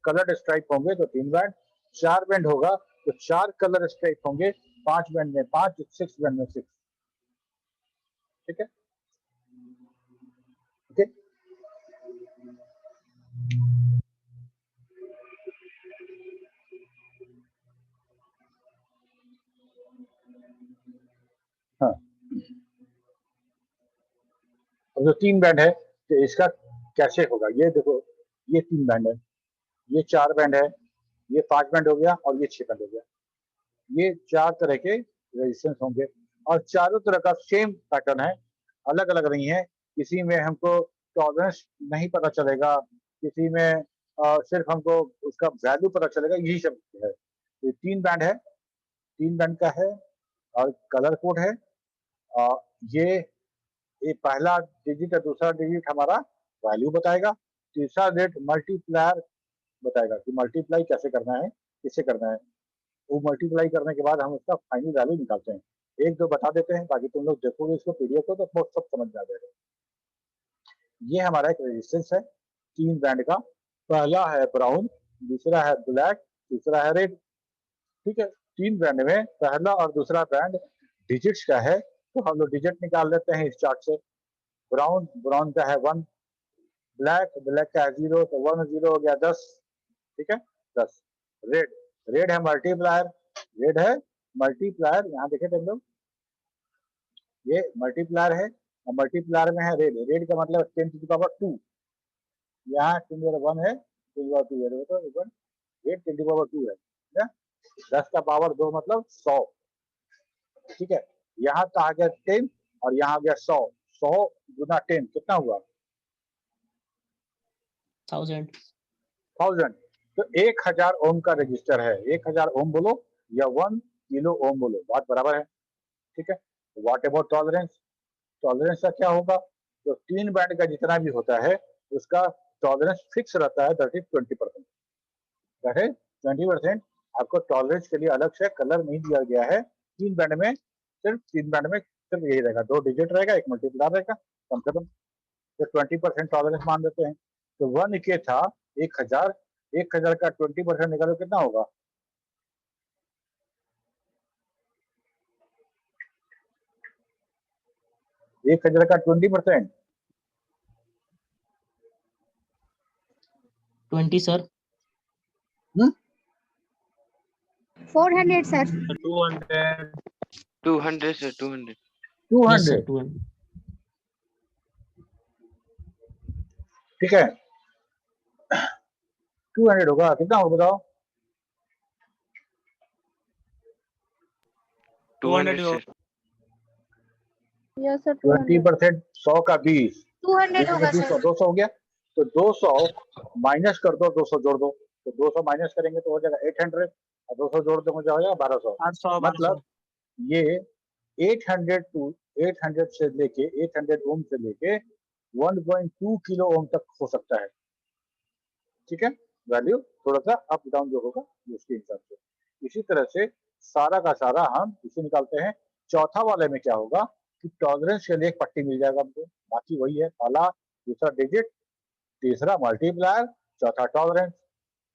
कलर स्ट्राइप होंगे तो 3 बैंड, 4 बैंड होगा तो 4 कलर स्ट्राइप होंगे, 5 बैंड में 5, 6 बैंड में 6। ठीक है, ओके। हाँ, अब जो 3 बैंड है तो इसका कैसे होगा, ये देखो, ये 3 बैंड है, ये 4 बैंड है, ये 5 बैंड हो गया और ये 6 बैंड हो गया। ये 4 तरह के रेजिस्टेंस होंगे और चारों तरह का सेम पैटर्न है, अलग अलग नहीं है। किसी में हमको टॉलरेंस नहीं पता चलेगा, किसी में सिर्फ हमको उसका वैल्यू पता चलेगा, यही सब है। ये 3 बैंड है, 3 बैंड का है और कलर कोड है। ये पहला डिजिट है, दूसरा डिजिट हमारा वैल्यू बताएगा, तीसरा डिजिट मल्टीप्लायर बताएगा कि मल्टीप्लाई कैसे करना है, किससे करना है। वो मल्टीप्लाई करने के बाद हम उसका फाइनल वैल्यू निकालते हैं। एक दो बता देते हैं, बाकी तुम लोग देखोगे इसको पीडीएफ को तो बहुत सब समझ में आ जाएगा। ये हमारा एक रेजिस्टेंस है 3 बैंड का। पहला है ब्राउन, दूसरा है ब्लैक, तीसरा है रेड। ठीक है, 3 बैंड में पहला और दूसरा बैंड डिजिट्स का है तो हम लोग डिजिट निकाल लेते हैं इस चार्ट से। ब्राउन का है 1, ब्लैक का है 0 तो 1 0 हो गया 10। ठीक है, 10। रेड है मल्टीप्लायर, यहाँ देखे तुम लोग, ये मल्टीप्लायर है और मल्टीप्लायर में है रेड का मतलब 10 to the power 2। यहाँ 10 to the power 1 है, 10 to the power 2 है, तो रेड 10 to the power 2 है, 10 का पावर 2 मतलब 100। ठीक है, यहाँ का आ गया 10 और यहाँ आ गया 100 गुना 10 कितना हुआ 1000। तो 1000 ओम का रजिस्टर है, 1000 ओम बोलो या 1 किलो ओम बोलो, बात बराबर है। ठीक है, व्हाट अबाउट टॉलरेंस का क्या होगा, तो 3 बैंड का जितना भी होता है उसका टॉलरेंस फिक्स रहता है, दैट इज 20%। That is 20%। आपको टॉलरेंस के लिए अलग से कलर नहीं दिया गया है। 3 बैंड में सिर्फ यही रहेगा, 2 डिजिट रहेगा, एक मल्टीप्लायर रहेगा, कम से कम तो 20% टॉलरेंस मान देते हैं। तो 1 के था 1000 का 20% निकालो कितना होगा, एक 1000 का 20%, 20 सर, 400 सर। 200 सर, 200। 200। 200। ठीक है, 200 होगा, कितना होगा बताओ, 200 सर। यस सर 20% 100 का 20, 200 होगा 200 सर। 200 हो गया। तो 200 माइनस कर दो, 200 जोड़ दो, तो 200 माइनस करेंगे तो हो जाएगा 800 और 200 जोड़ दो हो जाएगा 1200। 800 मतलब ये 800 से लेके 800 ओम से लेके 1.2 किलो ओम तक हो सकता है। ठीक है, वैल्यू थोड़ा सा अप डाउन जो होगा उसके हिसाब से। इसी तरह से सारा का सारा हम इसे निकालते हैं। चौथा वाले में क्या होगा कि टॉलरेंस के लिए एक पट्टी मिल जाएगा हमको, बाकी वही है, पहला दूसरा डिजिट, तीसरा मल्टीप्लायर, चौथा टॉलरेंस।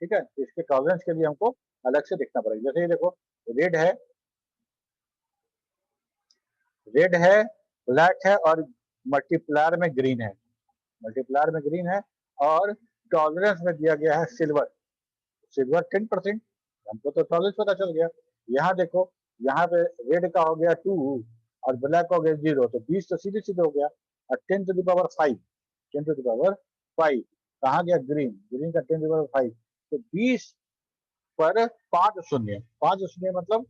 ठीक है, इसके टॉलरेंस के लिए हमको अलग से देखना पड़ेगा। जैसे ये देखो, रेड है, ब्लैक है और मल्टीप्लायर में ग्रीन है और टॉलरेंस में दिया गया है सिल्वर 10%। हमको तो टॉलरेंस पता चल गया। यहाँ देखो, यहाँ पे रेड का हो गया 2 और ब्लैक हो गया 0, तो 20 तो सीधे सीधे हो गया। और 10 to the power 5 कहाँ गया ग्रीन का 10 to the power 5, तो 20 पर 5 शून्य मतलब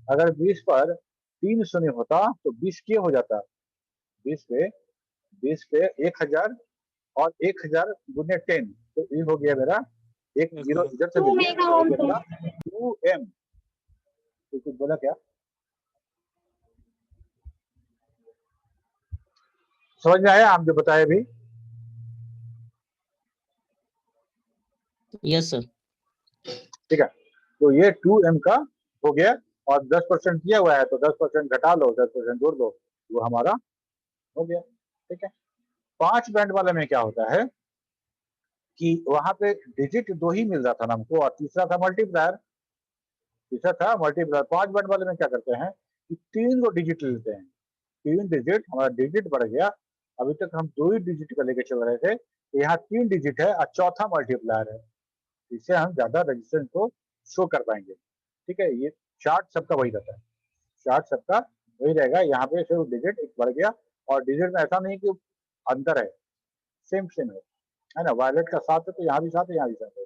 अगर 20 पर 3 शून्य होता तो 20 क्या हो जाता, 20 पे 1000 और 1000 गुने 10, तो ये हो गया मेरा एक जीरो इधर से 2 मेगा ओम सर। 2m। तो कुछ बोला क्या, समझ में आया आप जो बताए अभी? Yes sir. ठीक है, तो ये 2m का हो गया और 10% दिया हुआ है तो 10% घटा लो, 10% जोड़ दो, वो हमारा हो गया। ठीक है, 5 बैंड वाले में क्या होता है कि वहां पे डिजिट 2 ही मिल रहा था ना हमको, और तीसरा था मल्टीप्लायर, 5 बैंड वाले में क्या करते हैं कि 3 को डिजिट लेते हैं, 3 डिजिट, हमारा डिजिट बढ़ गया। अभी तक हम 2 ही डिजिट का लेके चल रहे थे, तो यहाँ 3 डिजिट है और चौथा मल्टीप्लायर है, इससे हम ज्यादा रजिस्टेंस को शो कर पाएंगे। ठीक है, ये चार्ट सबका वही रहता है, चार्ट सबका वही रहेगा। यहाँ पे सिर्फ डिजिट एक बढ़ गया, और डिजिट में ऐसा नहीं कि अंतर है, सेम सेम है ना। वायलेट का 7 है तो यहाँ भी 7 है, यहाँ भी 7 है।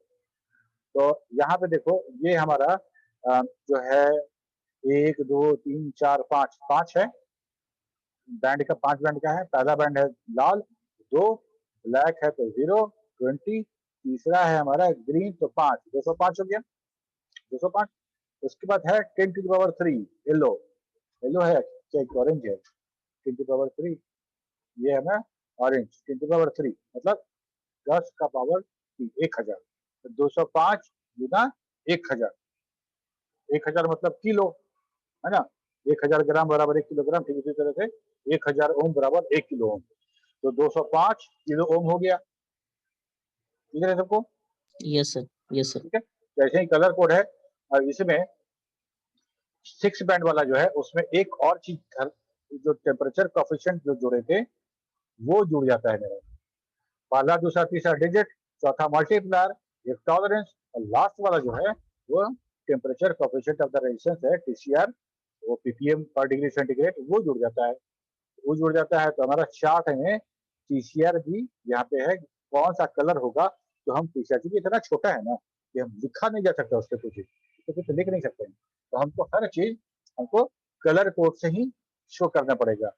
तो यहाँ पे देखो ये हमारा जो है 1 2 3 4 5 है बैंड का, 5 बैंड का है। पहला बैंड है लाल, 2 ब्लैक है तो 0 20, तीसरा है हमारा ग्रीन तो 5, 205 हो गया, 205। उसके बाद है 10 to the power 3 yellow, yellow है क्या, ऑरेंज है, 10 टू द पावर 3, ये है ना ऑरेंज, 10 टू द पावर 3 मतलब 10 का पावर 3, 1000। तो 205 गुना 1000, 1000 मतलब किलो, है ना। 1000 ग्राम बराबर 1 किलोग्राम, ठीक इसी तरह से 1000 ओम बराबर 1 किलो ओम, तो 205 किलो ओम हो गया। ठीक है सबको? Yes sir, yes sir. ठीक है, तो ऐसे ही कलर कोड है। और इसमें 6 बैंड वाला जो है उसमें एक और चीज, जो टेम्परेचर कोफिशिएंट जो जुड़े थे वो जुड़ जाता है मेरा, पहला दूसरा तीसरा डिजिट, चौथा मल्टीप्लायर, एक टॉलरेंस, और लास्ट वाला जो है वो temperature coefficient of the resistance है, टीसीआर, वो पीपीएम पर डिग्री सेंटीग्रेड, वो जुड़ जाता है। वो जुड़ जाता है तो हमारा चार्ट में टीसीआर भी यहाँ पे है, कौन सा कलर होगा तो हम टीसीआर, क्योंकि इतना छोटा है ना कि हम लिखा नहीं जा सकता उसके कुछ, तो कुछ लिख नहीं सकते हैं, तो हमको हर चीज हमको कलर कोड से ही शो करना पड़ेगा।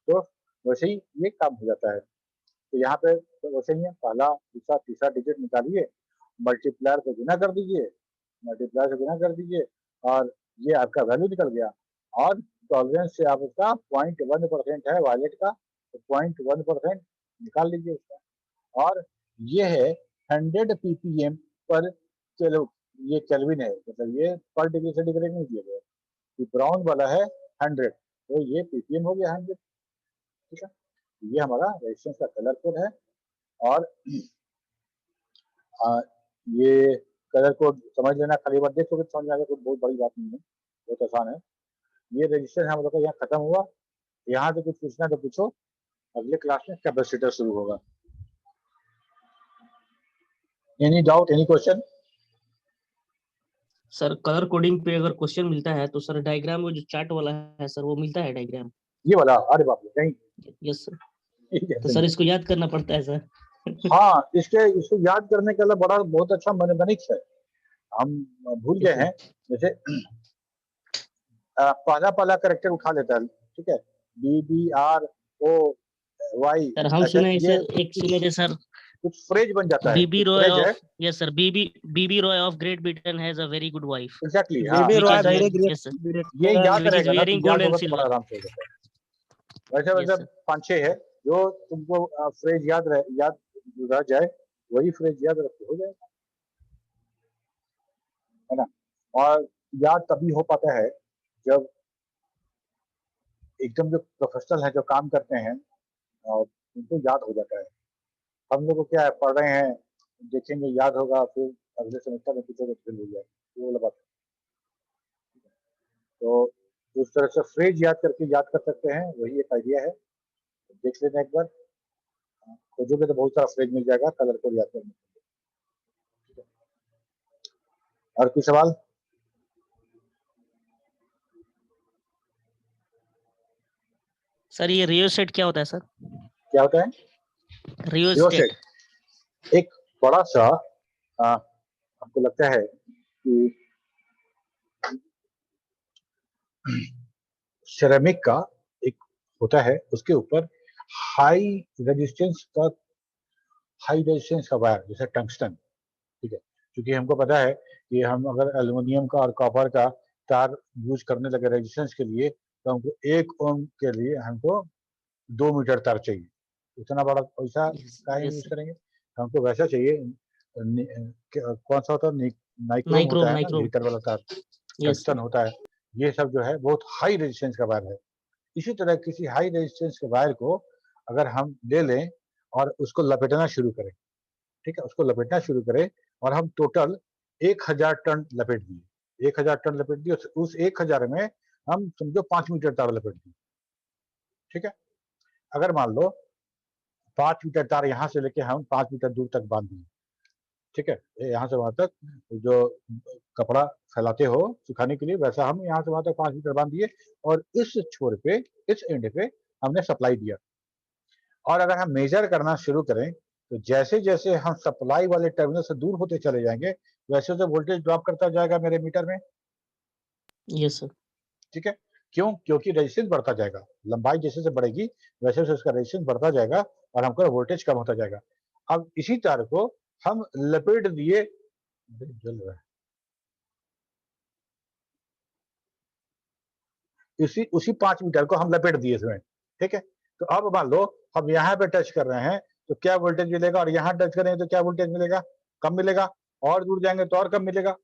तो वैसे ही ये काम हो जाता है। तो यहाँ पे तो वैसे ही है, पहला दूसरा तीसरा डिजिट निकालिए, मल्टीप्लायर से गुना कर दीजिए, मल्टीप्लायर से गुना कर दीजिए, और ये आपका वैल्यू निकल गया। और टॉलरेंस से आप उसका 0.1% है वायलेट का, तो 0.1% निकाल लीजिए उसका। और ये है 100 ppm पर चलो, ये केल्विन है, मतलब ये पर डिग्री सेंटीग्रेड नहीं दिया गया, ये ब्राउन वाला है 100, तो ये ppm हो गया 100। ठीक है, ये हमारा रेजिस्टेंस का कलर कोड है। और ये कलर कोड समझ लेना, खाली बार देख तो समझ में आ गया, कोई बहुत बड़ी बात नहीं है, बहुत आसान है। ये रजिस्टर हम लोग का यहाँ खत्म हुआ, यहाँ से कुछ पूछना तो पूछो, अगले क्लास में कैपेसिटर शुरू होगा। Any doubt, any question? Sir colour coding पे अगर क्वेश्चन मिलता है तो सर डायग्राम में जो चार्ट वाला है सर वो मिलता है डायग्राम? ये वाला, अरे बाप रे, नहीं। Yes sir. तो सर इसको याद करना पड़ता है सर? हाँ, इसको याद करने के लिए बड़ा बहुत अच्छा मैथमेटिक्स है, हम भूल गए हैं। जैसे पहला पहला करेक्टर उठा लेता है, ठीक है, BBROY, सर हम ऐसा सुने ये सर, एक सुने थे सर, कुछ फ्रेज बन जाता है, बीबी रॉय फ्रेज है। Of, yes sir, BB Roy of Great Britain has a very good wife, exactly, हाँ, baby which Roy is very very, great, yes sir, ये याद which is रहेगा ना, तो wearing gold याद and होगा तो बड़ा silver. आराम से हो जाता है। वैसे Yes, मतलब sir. 5-6 है जो तुमको फ्रेज याद रह जाए, वही फ्रेज याद रखते हो जाएगा, है ना। और याद तभी हो पाता है जब एकदम जो प्रोफेशनल है, जो काम करते हैं, और उनको याद हो जाता है। हम लोग को क्या है, पढ़ रहे हैं, देखेंगे याद होगा, फिर अगले सेमेस्टर में पूछोगे फिर हो जाएगा, वो वाला बात। तो उस तरह से फ्रेज याद करके याद कर सकते हैं, वही एक आइडिया है। देख लेना एक बार, खोजोगे तो बहुत सारा फ्रेज मिल जाएगा कलर कोड याद करने के लिए। और कोई सवाल? सर ये रियोसेट क्या होता है सर? क्या होता है रियोस्टेट? रियोसेट? एक बड़ा सा हमको लगता है कि सिरेमिक का एक होता है, उसके ऊपर हाई रेजिस्टेंस का वायर, जैसे टंगस्टन, ठीक है, क्योंकि हमको पता है कि हम अगर एल्युमिनियम का और कॉपर का तार यूज करने लगे रेजिस्टेंस के लिए, तो हमको 1 ओम के लिए हमको 2 मीटर तार चाहिए। इतना बड़ा पैसा काहे यूज यस करेंगे, हमको वैसा चाहिए कौन सा होता है, नाइक्रोम नाइक्रोम, होता है ना, नाइक्रोम। हीटर वाला तार, यस टंगस्टन होता है। ये सब जो है बहुत हाई रेजिस्टेंस का वायर है। इसी तरह किसी हाई रेजिस्टेंस के वायर को अगर हम ले लें और उसको लपेटना शुरू करें, ठीक है, उसको लपेटना शुरू करें और हम टोटल 1000 टन लपेट दिए, 1000 टन लपेट दिए, उस 1000 में हम समझो 5 मीटर तार लपेट दिए, ठीक है। अगर मान लो 5 मीटर तार यहाँ से लेके हम 5 मीटर दूर तक बांध दिए, ठीक है, यहाँ से वहां तक जो कपड़ा फैलाते हो सुखाने के लिए, वैसा हम यहाँ से वहां तक 5 मीटर बांध दिए और इस छोर पे, इस एंड पे हमने सप्लाई दिया। और अगर हम मेजर करना शुरू करें तो जैसे जैसे हम सप्लाई वाले टर्मिनल से दूर होते चले जाएंगे वैसे वैसे वोल्टेज ड्रॉप करता जाएगा मेरे मीटर में, यस सर। ठीक है। क्यों? क्योंकि रेजिस्टेंस बढ़ता जाएगा, लंबाई जैसे जैसे बढ़ेगी वैसे वैसे उसका रेजिस्टेंस बढ़ता जाएगा और हमको वोल्टेज कम होता जाएगा। अब इसी तार को हम लपेट दिए, जल रहा है, उसी 5 मीटर को हम लपेट दिए इसमें, ठीक है। तो अब मान लो हम यहाँ पे टच कर रहे हैं तो क्या वोल्टेज मिलेगा, और यहाँ टच करेंगे तो क्या वोल्टेज मिलेगा, कम मिलेगा, और दूर जाएंगे तो और कम मिलेगा,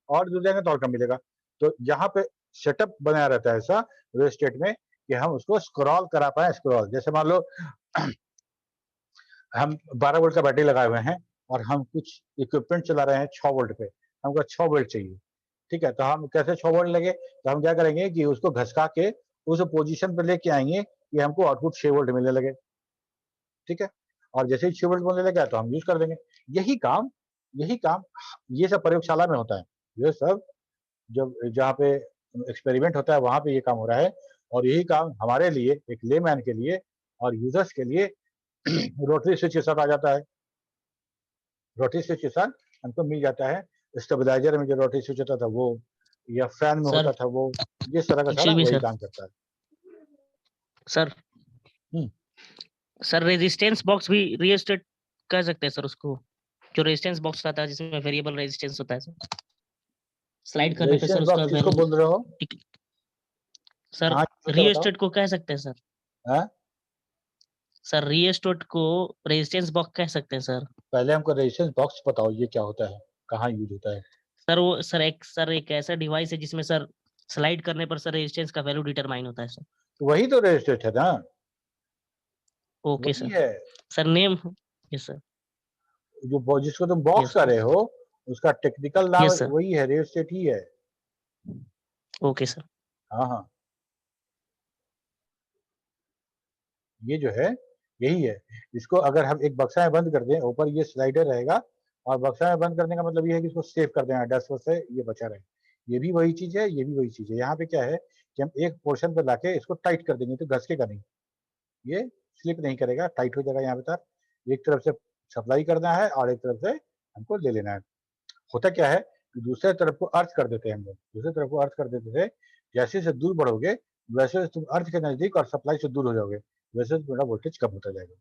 और दूर जाएंगे तो और कम मिलेगा। तो यहाँ पे सेटअप बनाया रहता है ऐसा वे स्टेट में कि हम उसको स्क्रॉल करा पाए, स्क्रॉल जैसे मान लो हम 12 वोल्ट का बैटरी लगाए हुए हैं और हम कुछ इक्विपमेंट चला रहे हैं 6 वोल्ट पे, हमको 6 वोल्ट चाहिए, ठीक है। तो हम कैसे 6 वोल्ट लगे, तो हम क्या करेंगे कि उसको घसका के उस पोजीशन पे लेके आएंगे कि हमको आउटपुट 6 वोल्ट मिलने लगे, ठीक है। और जैसे ही 6 वोल्ट मिलने लगा तो हम यूज कर देंगे। यही काम ये सब प्रयोगशाला में होता है, ये सब जब जहाँ पे एक्सपेरिमेंट होता है वहां पे ये काम हो रहा है। और यही काम हमारे लिए, एक लेमैन के लिए और यूजर्स के लिए रोटरी स्विच के साथ आ जाता है। रोटरी स्विच के साथ हमको मिल जाता है, स्टेबलाइजर में जो रोटरी स्विच होता था वो, या फैन में सर होता था वो, जिस तरह का सारा एक्चुअली वही सर, काम करता है। सर हम्म। सर रेजिस्टेंस बॉक्स भी रिएस्टेट कह सकते हैं सर उसको, जो रेजिस्टेंस बॉक्स आता है जिसमें वेरिएबल रेजिस्टेंस होता है सर, स्लाइड करने पे सर रेजिस्टेंस उसका बॉक्स किसको बोल रहे हो? सर कहाँ use होता है बताओ? रिएस्टेट को कह सकते हैं सर, हाँ? सर रिएस्टेट को रेजिस्टेंस बॉक्स कह सकते हैं सर। पहले हमको रेजिस्टेंस बॉक्स बताओ ये क्या होता है, कहाँ यूज होता है? सर वो सर एक ऐसा डिवाइस है जिसमें सर स्लाइड करने पर सर रेजिस्टेंस का वैल्यू डिटरमाइन होता है सर। वही तो रेजिस्टेंस है ना, ओके वही सर। है। सर नेम, यस सर, जिसको तुम बॉक्स यस कर रहे हो उसका टेक्निकल नाम यस सर, वही है, रेजिस्टेंस ही है। Okay sir. हाँ हाँ, ये जो है यही है। इसको अगर हम एक बक्सा में बंद कर दें, ऊपर ये स्लाइडर रहेगा, और बक्सा में बंद करने का मतलब ये है कि इसको सेव कर देना, डस्ट से ये बचा रहे। ये भी वही चीज है, ये भी वही चीज है। यहाँ पे क्या है कि हम एक पोर्शन पे लाके इसको टाइट कर देंगे तो घसकेगा नहीं, ये स्लिप नहीं करेगा, टाइट हो जाएगा। यहाँ पे तार एक तरफ से सप्लाई करना है और एक तरफ से हमको ले लेना है। होता क्या है कि दूसरे तरफ को अर्थ कर देते हैं हम लोग, दूसरे तरफ को अर्थ कर देते थे। जैसे जैसे दूर बढ़ोगे वैसे वैसे तुम अर्थ के नजदीक और सप्लाई से दूर हो जाओगे, वैसे तुम्हारा वोल्टेज कम होता जाएगा,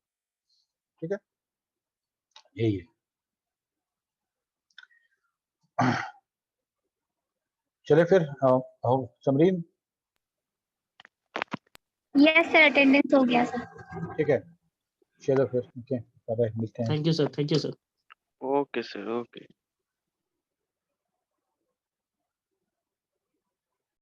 ठीक है। यही है। चले फिर समरीन, यस सर, अटेंडेंस हो गया सर। ठीक है, चलो फिर, ओके, बाय, मिलते हैं। Thank you sir, thank you sir. Okay sir, okay.